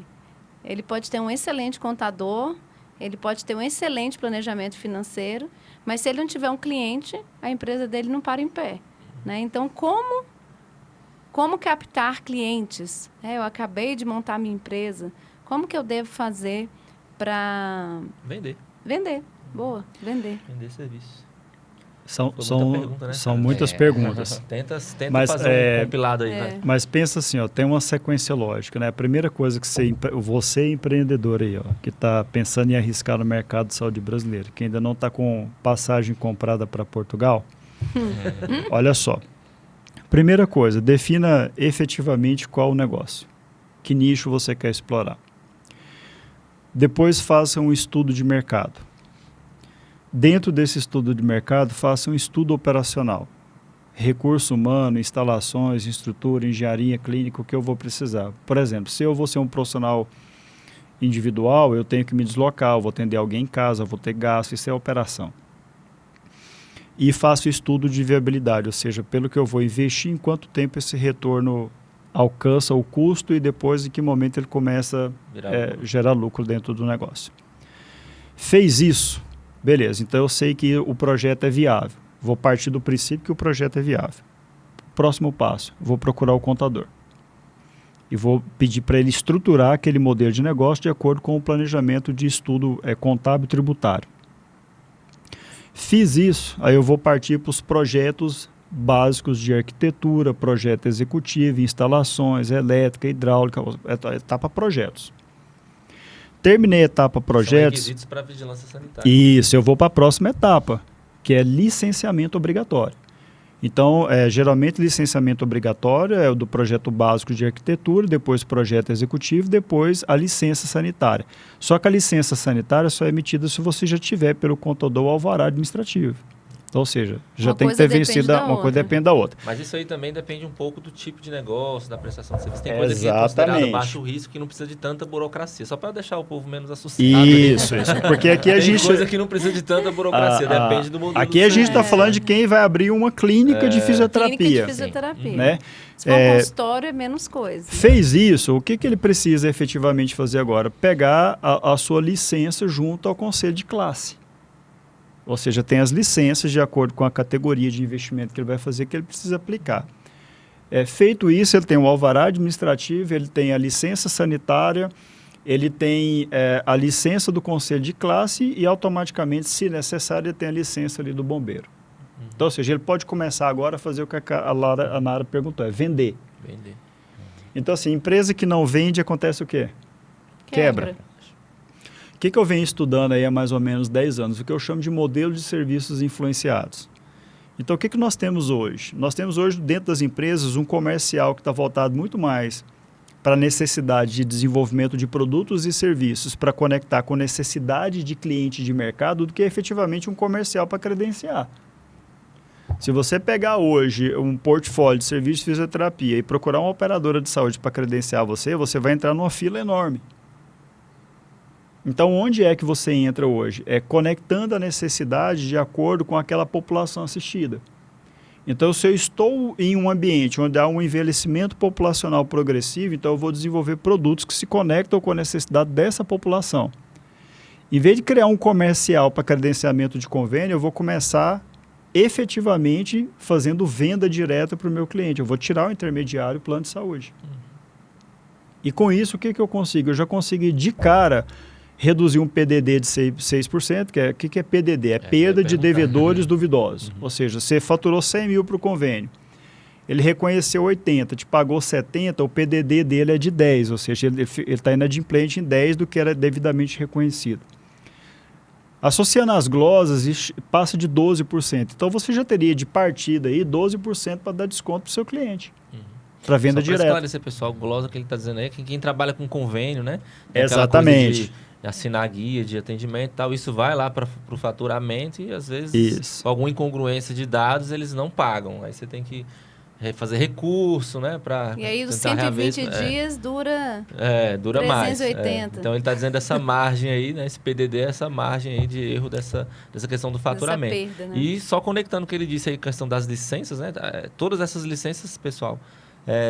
ele pode ter um excelente contador, ele pode ter um excelente planejamento financeiro, mas se ele não tiver um cliente, a empresa dele não para em pé, né? Então, como captar clientes? Eu acabei de montar minha empresa, como que eu devo fazer para... Vender. Vender. Boa, vender. Vender serviço. São Pergunta, né, cara? muitas perguntas. Tenta Mas, fazer um compilado aí, vai. Mas pensa assim, ó, tem uma sequência lógica, né? A primeira coisa que você empreendedor aí, ó, que está pensando em arriscar no mercado de saúde brasileiro, que ainda não está com passagem comprada para Portugal, olha só. Primeira coisa, defina efetivamente qual o negócio, que nicho você quer explorar. Depois faça um estudo de mercado. Dentro desse estudo de mercado, faça um estudo operacional. Recurso humano, instalações, estrutura, engenharia clínica, o que eu vou precisar. Por exemplo, se eu vou ser um profissional individual, eu tenho que me deslocar, eu vou atender alguém em casa, eu vou ter gasto, isso é operação. E faço estudo de viabilidade, ou seja, pelo que eu vou investir, em quanto tempo esse retorno alcança o custo e depois em que momento ele começa a gerar lucro dentro do negócio. Fez isso, beleza, então eu sei que o projeto é viável. Vou partir do princípio que o projeto é viável. Próximo passo, vou procurar o contador. E vou pedir para ele estruturar aquele modelo de negócio de acordo com o planejamento de estudo contábil e tributário. Fiz isso, aí eu vou partir para os projetos básicos de arquitetura, projeto executivo, instalações, elétrica, hidráulica, etapa projetos. Terminei a etapa projetos. São requisitos para vigilância sanitária. Isso, eu vou para a próxima etapa, que é licenciamento obrigatório. Então, geralmente licenciamento obrigatório é o do projeto básico de arquitetura, depois projeto executivo, depois a licença sanitária. Só que a licença sanitária só é emitida se você já tiver pelo contador o alvará administrativo. Então, ou seja, já tem que ter vencido, uma coisa depende da outra. Mas isso aí também depende um pouco do tipo de negócio, da prestação de serviço. Tem coisa que é considerada baixo risco que não precisa de tanta burocracia. Só para deixar o povo menos associado. Isso. Porque aqui a gente... Tem coisa que não precisa de tanta burocracia, depende do modelo. Aqui a gente está falando de quem vai abrir uma clínica de fisioterapia. Clínica de fisioterapia. Né? Se for um consultório, é menos coisa. Fez isso, o que ele precisa efetivamente fazer agora? Pegar a sua licença junto ao conselho de classe. Ou seja, tem as licenças de acordo com a categoria de investimento que ele vai fazer, que ele precisa aplicar. Feito isso, ele tem o alvará administrativo, ele tem a licença sanitária, ele tem a licença do conselho de classe e automaticamente, se necessário, ele tem a licença ali do bombeiro. Então, ou seja, ele pode começar agora a fazer o que a Nara perguntou, vender. Então, assim, empresa que não vende, acontece o quê? Quebra. O que eu venho estudando aí há mais ou menos 10 anos? O que eu chamo de modelo de serviços influenciados. Então, o que nós temos hoje? Nós temos hoje, dentro das empresas, um comercial que está voltado muito mais para a necessidade de desenvolvimento de produtos e serviços para conectar com necessidade de cliente de mercado do que efetivamente um comercial para credenciar. Se você pegar hoje um portfólio de serviços de fisioterapia e procurar uma operadora de saúde para credenciar você vai entrar numa fila enorme. Então, onde é que você entra hoje? É conectando a necessidade de acordo com aquela população assistida. Então, se eu estou em um ambiente onde há um envelhecimento populacional progressivo, então eu vou desenvolver produtos que se conectam com a necessidade dessa população. Em vez de criar um comercial para credenciamento de convênio, eu vou começar efetivamente fazendo venda direta para o meu cliente. Eu vou tirar o intermediário, o plano de saúde. E com isso, o que eu consigo? Eu já consegui de cara reduzir um PDD de 6%, que é PDD? É perda de devedores duvidosos. Ou seja, você faturou 100 mil para o convênio, ele reconheceu 80, te pagou 70, o PDD dele é de 10, ou seja, ele está inadimplente em 10 do que era devidamente reconhecido. Associando as glosas, passa de 12%. Então, você já teria de partida aí 12% para dar desconto para o seu cliente. Para venda direta. Para esclarecer, pessoal, glosa que ele está dizendo aí, quem trabalha com convênio, né? Exatamente. Assinar guia de atendimento e tal, isso vai lá para o faturamento e às vezes com alguma incongruência de dados eles não pagam. Aí você tem que fazer recurso, né? E aí os 120 dias dura dura 380. mais. Então ele está dizendo essa margem aí, né? Esse PDD, essa margem aí de erro dessa questão do faturamento. Essa perda, né? E só conectando o que ele disse aí, a questão das licenças, né? Todas essas licenças, pessoal,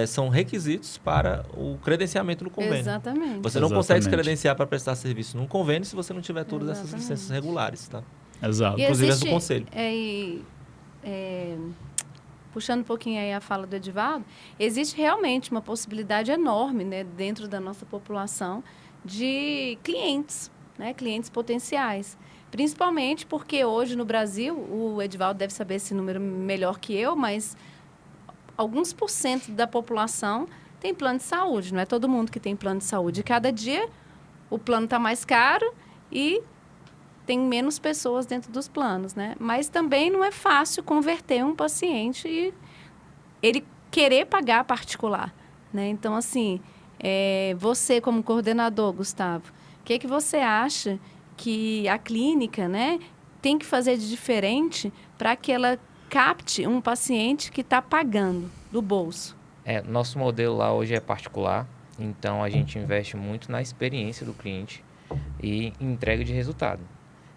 são requisitos para o credenciamento no convênio. Exatamente. Você não consegue se Exatamente. credenciar para prestar serviço num convênio se você não tiver todas essas Exatamente. licenças regulares, tá? Exato. E Inclusive as existe, do conselho. Puxando um pouquinho aí a fala do Edivaldo, existe realmente uma possibilidade enorme, né, dentro da nossa população de clientes, né, clientes potenciais. Principalmente porque hoje no Brasil, o Edivaldo deve saber esse número melhor que eu, mas alguns % da população tem plano de saúde. Não é todo mundo que tem plano de saúde. E cada dia o plano está mais caro e tem menos pessoas dentro dos planos, né? Mas também não é fácil converter um paciente e ele querer pagar particular, né? Então, assim, você como coordenador, Gustavo, o que você acha que a clínica, né, tem que fazer de diferente para que ela capte um paciente que está pagando do bolso? Nosso modelo lá hoje é particular, então a gente investe muito na experiência do cliente e entrega de resultado.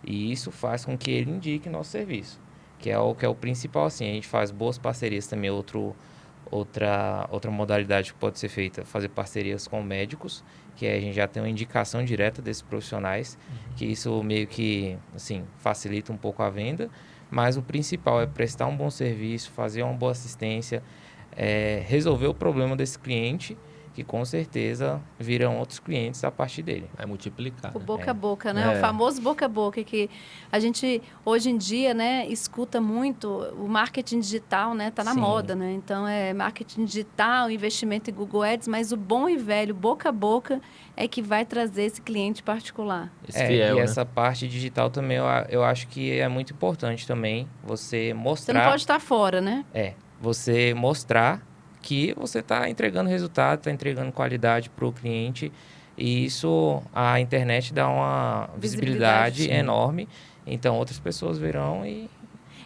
E isso faz com que ele indique nosso serviço, que é o principal, assim. A gente faz boas parcerias também, outra modalidade que pode ser feita, fazer parcerias com médicos, que a gente já tem uma indicação direta desses profissionais, que isso meio que, assim, facilita um pouco a venda, mas o principal é prestar um bom serviço, fazer uma boa assistência, resolver o problema desse cliente, que com certeza virão outros clientes a partir dele. Vai multiplicar. O né? boca a boca, né? O famoso boca a boca, que a gente, hoje em dia, né, escuta muito. O marketing digital, né, tá na Sim. moda, né? Então, marketing digital, investimento em Google Ads, mas o bom e velho boca a boca é que vai trazer esse cliente particular. Esse fiel, e né? essa parte digital também, eu acho que é muito importante também, você Você mostrar... não pode estar fora, né? Você mostrar que você está entregando resultado, está entregando qualidade para o cliente, e isso a internet dá uma visibilidade Sim. enorme, então outras pessoas verão e...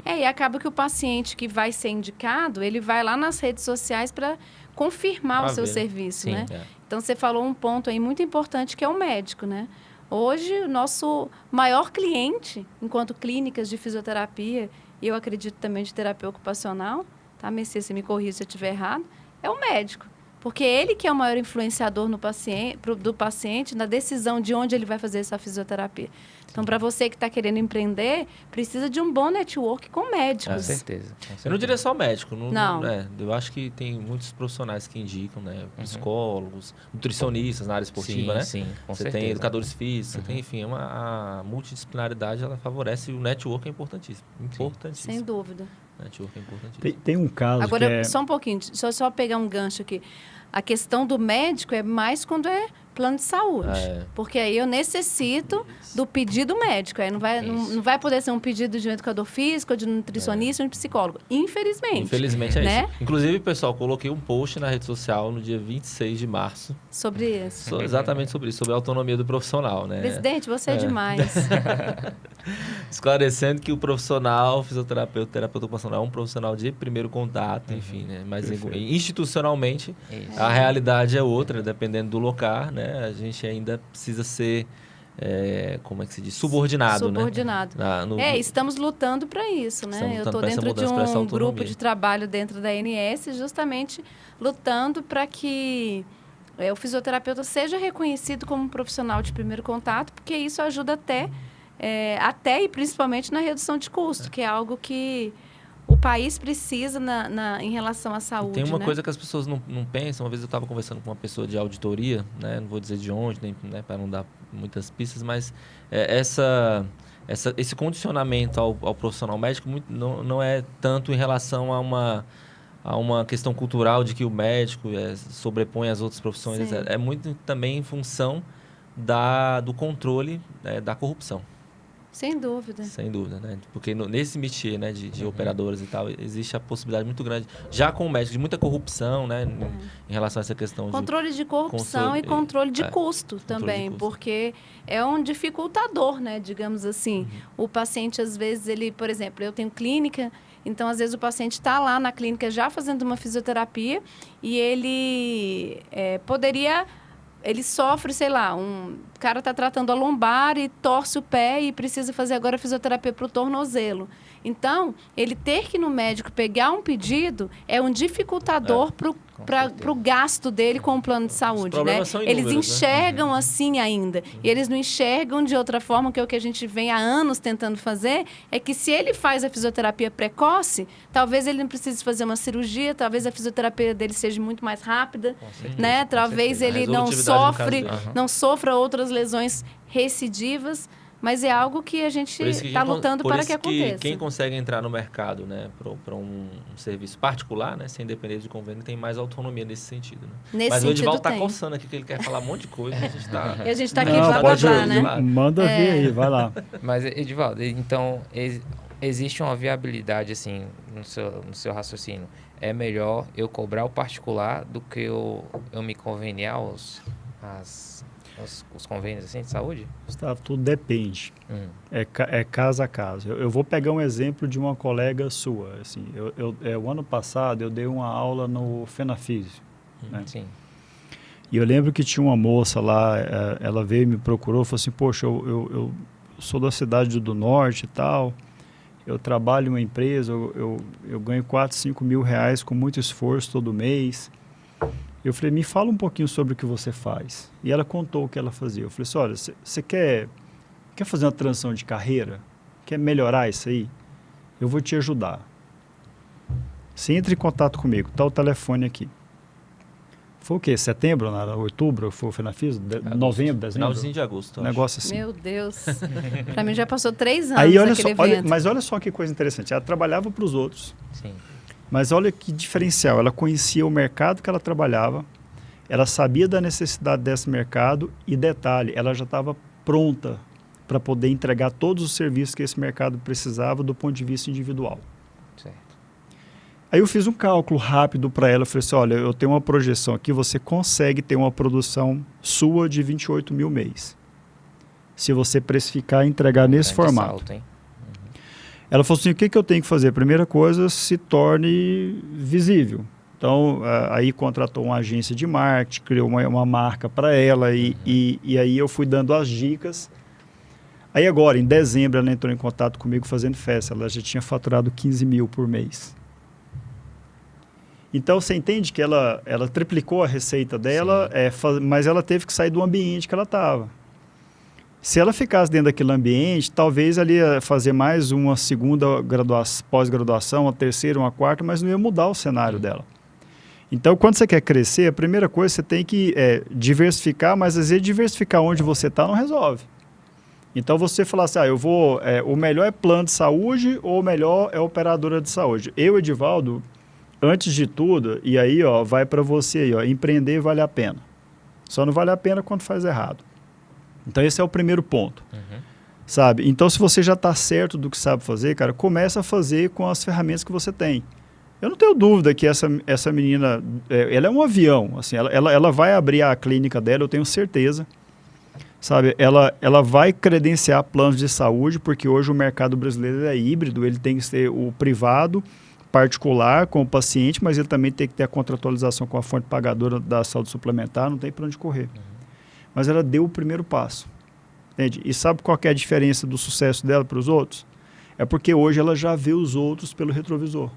E acaba que o paciente que vai ser indicado, ele vai lá nas redes sociais para confirmar Pra o seu ver. serviço, Sim. né? Então, você falou um ponto aí muito importante, que é o médico, né? Hoje, o nosso maior cliente, enquanto clínicas de fisioterapia, e eu acredito também de terapia ocupacional, tá, Messias, você me corrija se eu estiver errado, é o médico. Porque ele que é o maior influenciador no paciente, do paciente, na decisão de onde ele vai fazer essa fisioterapia. Então, para você que está querendo empreender, precisa de um bom network com Com médicos. certeza. Eu não diria só médico. Não. Eu acho que tem muitos profissionais que indicam, né? Psicólogos, nutricionistas na área esportiva, Sim, né? sim, com Você certeza. tem educadores físicos, você tem, enfim, a multidisciplinaridade, ela favorece, e o network é importantíssimo. Importantíssimo. Sem dúvida. Network é importantíssimo. Tem um caso Agora, que é... só um pouquinho, só pegar um gancho aqui. A questão do médico é mais quando é plano de saúde. Porque aí eu necessito do pedido médico. Aí não vai poder ser um pedido de um educador físico, de um nutricionista, ou de um psicólogo. Infelizmente. Infelizmente é né? isso. Inclusive, pessoal, coloquei um post na rede social no dia 26 de março. Sobre isso. Exatamente sobre isso, sobre a autonomia do profissional, né? Presidente, você é demais. Esclarecendo que o profissional, fisioterapeuta, terapeuta ocupacional, é um profissional de primeiro contato, enfim, né? Mas institucionalmente, Isso. a realidade é outra, dependendo do local, né? A gente ainda precisa ser, como é que se diz? Subordinado, Subordinado. né? Estamos lutando para isso, né? Estamos Eu lutando estou pra essa dentro de mudança, pra essa um autonomia. grupo de trabalho dentro da ANS, justamente lutando para que o fisioterapeuta seja reconhecido como um profissional de primeiro contato, porque isso ajuda até e principalmente na redução de custo, que é algo que o país precisa em relação à saúde. Tem uma né? coisa que as pessoas não pensam. Uma vez eu estava conversando com uma pessoa de auditoria, né? Não vou dizer de onde, nem, né? Para não dar muitas pistas, mas esse condicionamento ao profissional médico não é tanto em relação a uma questão cultural de que o médico sobrepõe as outras profissões. Sim. É muito também em função do controle da corrupção. Sem dúvida. Sem dúvida, né? Porque nesse métier, né, de operadores e tal, existe a possibilidade muito grande, já com o médico, de muita corrupção, né, em relação a essa questão Controle de corrupção e controle de custo também, custo. Porque é um dificultador, né, digamos assim. O paciente, às vezes, por exemplo, eu tenho clínica, então, às vezes, o paciente está lá na clínica já fazendo uma fisioterapia e ele poderia... Ele sofre, sei lá, o cara está tratando a lombar e torce o pé e precisa fazer agora fisioterapia para o tornozelo. Então, ele ter que ir no médico pegar um pedido é um dificultador para para o gasto dele com o plano de saúde, né? problemas são Eles inúmeros, né? enxergam assim ainda. E eles não enxergam de outra forma, que é o que a gente vem há anos tentando fazer, é que se ele faz a fisioterapia precoce, talvez ele não precise fazer uma cirurgia, talvez a fisioterapia dele seja muito mais rápida, né? Talvez certeza. ele A não resolutividade no caso sofre, dele. não sofra outras lesões recidivas, mas é algo que a gente Por isso que está lutando por para isso que aconteça. quem consegue entrar no mercado, né, para um serviço particular, né, sem depender de convênio, tem mais autonomia nesse sentido. Né? Nesse Mas o sentido Edivaldo está tem. coçando aqui, que ele quer falar um monte de coisa. A gente tá... E a gente está aqui Não, blá blá pode blá, né? Manda ver aí, vai lá. Mas, Edivaldo, então, existe uma viabilidade, assim, no seu raciocínio. É melhor eu cobrar o particular do que eu me conveniar os convênios, assim, de saúde? Gustavo, tudo depende. É caso a caso. Eu vou pegar um exemplo de uma colega sua. Assim, o ano passado eu dei uma aula no Fenafísio. Né? Sim. E eu lembro que tinha uma moça lá, ela veio e me procurou, falou assim, poxa, eu sou da cidade do Norte e tal, eu trabalho em uma empresa, eu ganho 4, 5 mil reais com muito esforço todo mês. Eu falei, me fala um pouquinho sobre o que você faz. E ela contou o que ela fazia. Eu falei assim, olha, você quer fazer uma transição de carreira? Quer melhorar isso aí? Eu vou te ajudar. Você entra em contato comigo, tá o telefone aqui. Foi o quê? Setembro, outubro? Foi na FIS? Novembro, dezembro? Finalzinho de agosto, Negócio assim. Meu Deus. Para mim já passou 3 anos aí, olha aquele só, evento. mas olha só que coisa interessante. Ela trabalhava para os outros. Sim. Mas olha que diferencial. Ela conhecia o mercado que ela trabalhava, ela sabia da necessidade desse mercado e, detalhe, ela já estava pronta para poder entregar todos os serviços que esse mercado precisava do ponto de vista individual. Certo. Aí eu fiz um cálculo rápido para ela, eu falei assim, olha, eu tenho uma projeção aqui, você consegue ter uma produção sua de 28 mil mês, se você precificar e entregar nesse Grande formato. salto, hein? Ela falou assim, o que eu tenho que fazer? Primeira coisa, se torne visível. Então, aí contratou uma agência de marketing, criou uma marca para ela e aí eu fui dando as dicas. Aí agora, em dezembro, ela entrou em contato comigo fazendo festa. Ela já tinha faturado 15 mil por mês. Então, você entende que ela triplicou a receita dela, mas ela teve que sair do ambiente que ela estava. Se ela ficasse dentro daquele ambiente, talvez ela ia fazer mais uma segunda pós-graduação, uma terceira, uma quarta, mas não ia mudar o cenário dela. Então, quando você quer crescer, a primeira coisa você tem que diversificar, mas às vezes diversificar onde você está não resolve. Então, você falar assim, o melhor é plano de saúde ou o melhor é operadora de saúde. Eu, Edivaldo, antes de tudo, e aí vai para você aí, empreender vale a pena. Só não vale a pena quando faz errado. Então, esse é o primeiro ponto, sabe? Então, se você já está certo do que sabe fazer, cara, começa a fazer com as ferramentas que você tem. Eu não tenho dúvida que essa menina, ela é um avião, assim, ela vai abrir a clínica dela, eu tenho certeza, sabe? Ela vai credenciar planos de saúde, porque hoje o mercado brasileiro é híbrido, ele tem que ser o privado, particular com o paciente, mas ele também tem que ter a contratualização com a fonte pagadora da saúde suplementar, não tem para onde correr. Mas ela deu o primeiro passo, entende? E sabe qual que é a diferença do sucesso dela para os outros? É porque hoje ela já vê os outros pelo retrovisor.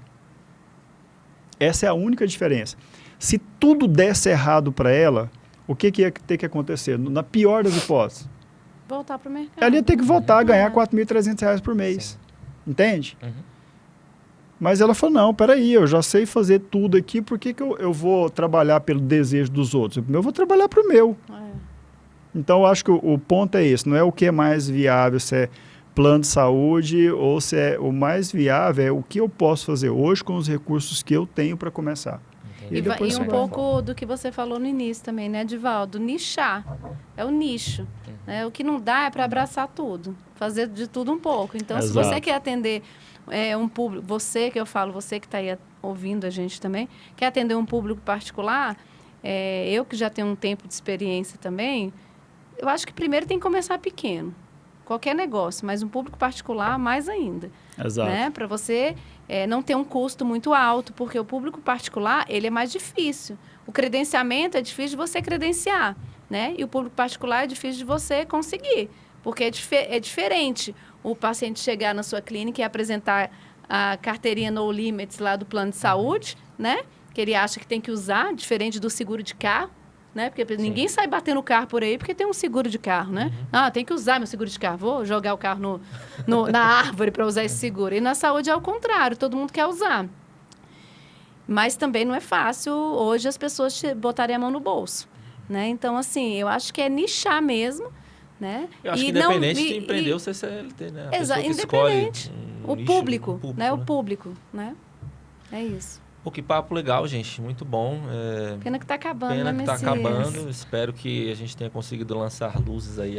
Essa é a única diferença. Se tudo desse errado para ela, o que ia ter que acontecer? Na pior das hipóteses, Voltar para o mercado. ela ia ter que voltar a ganhar R$ 4.300 por mês. Sim. Entende? Mas ela falou, não, peraí, eu já sei fazer tudo aqui, por que eu vou trabalhar pelo desejo dos outros? Eu vou trabalhar para o meu. Então, eu acho que o ponto é esse, não é o que é mais viável, se é plano de saúde ou se é o mais viável, é o que eu posso fazer hoje com os recursos que eu tenho para começar. E depois um você vai. pouco do que você falou no início também, né, Edivaldo? Nichar. É o nicho. Né? O que não dá é para abraçar tudo. Fazer de tudo um pouco. Então, se você quer atender um público, você que está aí ouvindo a gente também, quer atender um público particular, eu que já tenho um tempo de experiência também, eu acho que primeiro tem que começar pequeno. Qualquer negócio, mas um público particular mais ainda. Exato. Né? Para você não ter um custo muito alto, porque o público particular ele é mais difícil. O credenciamento é difícil de você credenciar, né? E o público particular é difícil de você conseguir, porque é diferente o paciente chegar na sua clínica e apresentar a carteirinha No Limits lá do plano de saúde, né? que ele acha que tem que usar, diferente do seguro de carro, né? Porque ninguém sai batendo o carro por aí porque tem um seguro de carro, né? Tem que usar meu seguro de carro. Vou jogar o carro na árvore para usar esse seguro. E na saúde é o contrário, todo mundo quer usar. Mas também não é fácil hoje as pessoas botarem a mão no bolso, né? Então, assim, eu acho que é nichar mesmo, né? Eu acho que independente de empreender o CCLT, né? A pessoa que independente. Um O nicho, público, né? né? O público, né? É isso. Pô, que papo legal, gente. Muito bom. Pena que tá acabando, Pena né, que tá Messias? acabando. Espero que a gente tenha conseguido lançar luzes aí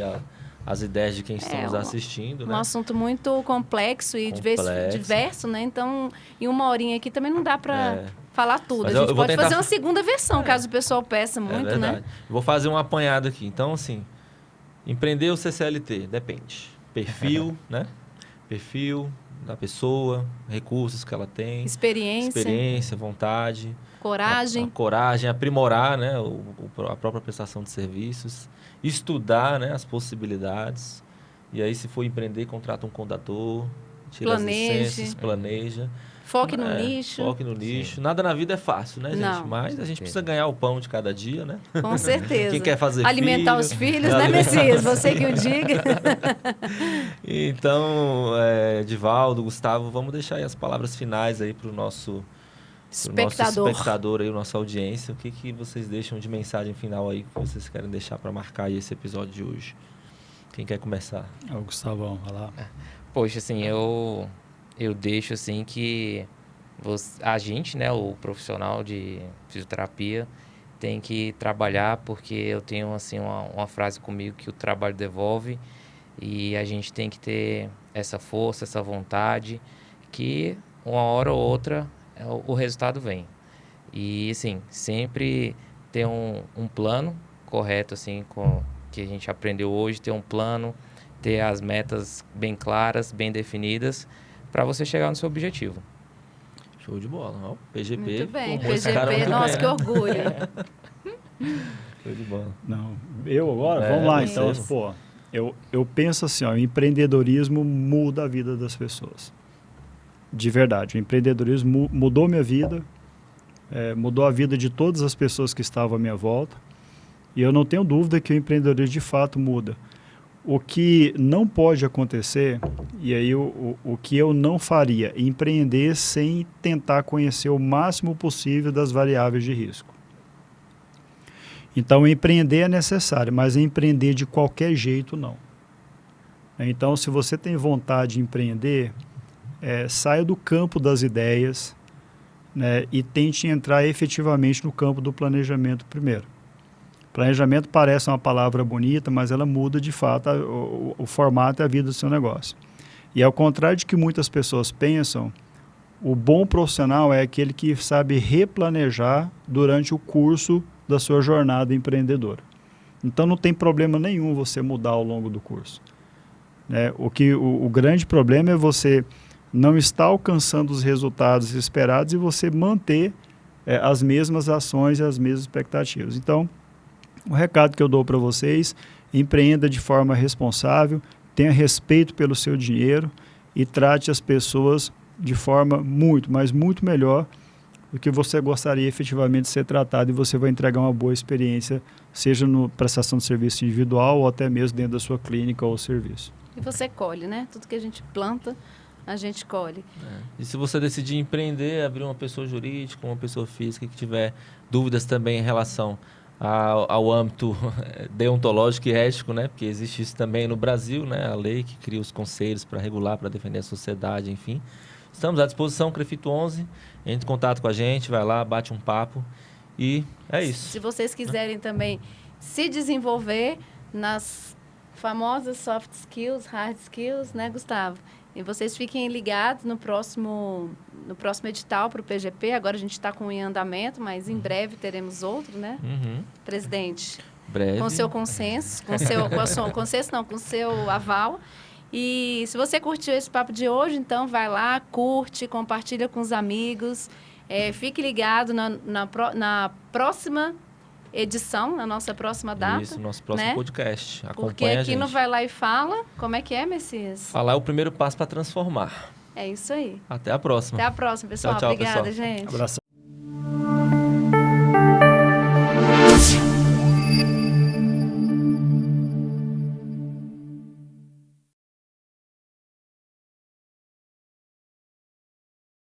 às ideias de quem está nos assistindo, né? Um assunto muito complexo e diverso, né? Então, em uma horinha aqui também não dá para falar tudo. Mas a gente eu vou pode tentar fazer uma segunda versão, caso o pessoal peça muito, verdade. né? Vou fazer um apanhado aqui. Então, assim, empreender o CCLT, depende. Perfil, né? Perfil da pessoa, recursos que ela tem. Experiência, vontade. Coragem. A coragem, aprimorar, né? A própria prestação de serviços. Estudar, né? As possibilidades. E aí, se for empreender, contrata um contador. Tira as licenças, planeja. Foque no nicho. Foque no nicho. Sim. Nada na vida é fácil, né, gente? Não. Mas a gente precisa ganhar o pão de cada dia, né? Com certeza. Quem quer fazer alimentar os filhos, né, Messias? Você que o diga. Então, Edivaldo, Gustavo, vamos deixar aí as palavras finais aí para o nosso espectador aí, nossa audiência. O que vocês deixam de mensagem final aí que vocês querem deixar para marcar aí esse episódio de hoje? Quem quer começar? O Gustavão, vai lá. Poxa, assim, eu deixo assim que a gente, né, o profissional de fisioterapia, tem que trabalhar, porque eu tenho assim uma frase comigo que o trabalho devolve, e a gente tem que ter essa força, essa vontade, que uma hora ou outra o resultado vem. E assim, sempre ter um plano correto, assim, que a gente aprendeu hoje, ter um plano, ter as metas bem claras, bem definidas, para você chegar no seu objetivo. Show de bola. Ó, PGP. Muito bem, PGP, nossa, que orgulho. Show de bola. Não, eu agora? Vamos lá, então. Pô, eu penso assim, ó, o empreendedorismo muda a vida das pessoas. De verdade, o empreendedorismo mudou minha vida, mudou a vida de todas as pessoas que estavam à minha volta, e eu não tenho dúvida que o empreendedorismo de fato muda. O que não pode acontecer, e aí o que eu não faria, é empreender sem tentar conhecer o máximo possível das variáveis de risco. Então, empreender é necessário, mas empreender de qualquer jeito, não. Então, se você tem vontade de empreender, saia do campo das ideias, né, e tente entrar efetivamente no campo do planejamento primeiro. Planejamento parece uma palavra bonita, mas ela muda de fato o formato e a vida do seu negócio. E ao contrário de que muitas pessoas pensam, o bom profissional é aquele que sabe replanejar durante o curso da sua jornada empreendedora. Então não tem problema nenhum você mudar ao longo do curso. O grande problema é você não estar alcançando os resultados esperados e você manter as mesmas ações e as mesmas expectativas. Então, o recado que eu dou para vocês: empreenda de forma responsável, tenha respeito pelo seu dinheiro e trate as pessoas de forma muito, mas muito melhor do que você gostaria efetivamente de ser tratado, e você vai entregar uma boa experiência, seja na prestação de serviço individual ou até mesmo dentro da sua clínica ou serviço. E você colhe, né? Tudo que a gente planta, a gente colhe. E se você decidir empreender, abrir uma pessoa jurídica, uma pessoa física que tiver dúvidas também em relação ao âmbito deontológico e ético, né? Porque existe isso também no Brasil, né? A lei que cria os conselhos para regular, para defender a sociedade, enfim. Estamos à disposição, Crefito 11. Entre em contato com a gente, vai lá, bate um papo e é isso. Se vocês quiserem também se desenvolver nas famosas soft skills, hard skills, né, Gustavo? E vocês fiquem ligados no próximo edital para o PGP. Agora a gente está com um em andamento, mas em breve teremos outro, né? Presidente, breve. Com seu consenso, com seu aval. E se você curtiu esse papo de hoje, então vai lá, curte, compartilha com os amigos. Fique ligado na próxima edição, na nossa próxima data. Isso, nosso próximo podcast. Acompanha Porque aqui a gente. no Vai Lá e Fala, como é que é, Messias? Falar é o primeiro passo para transformar. É isso aí. Até a próxima. Até a próxima, pessoal. Tchau, Obrigada, pessoal. gente. Abração.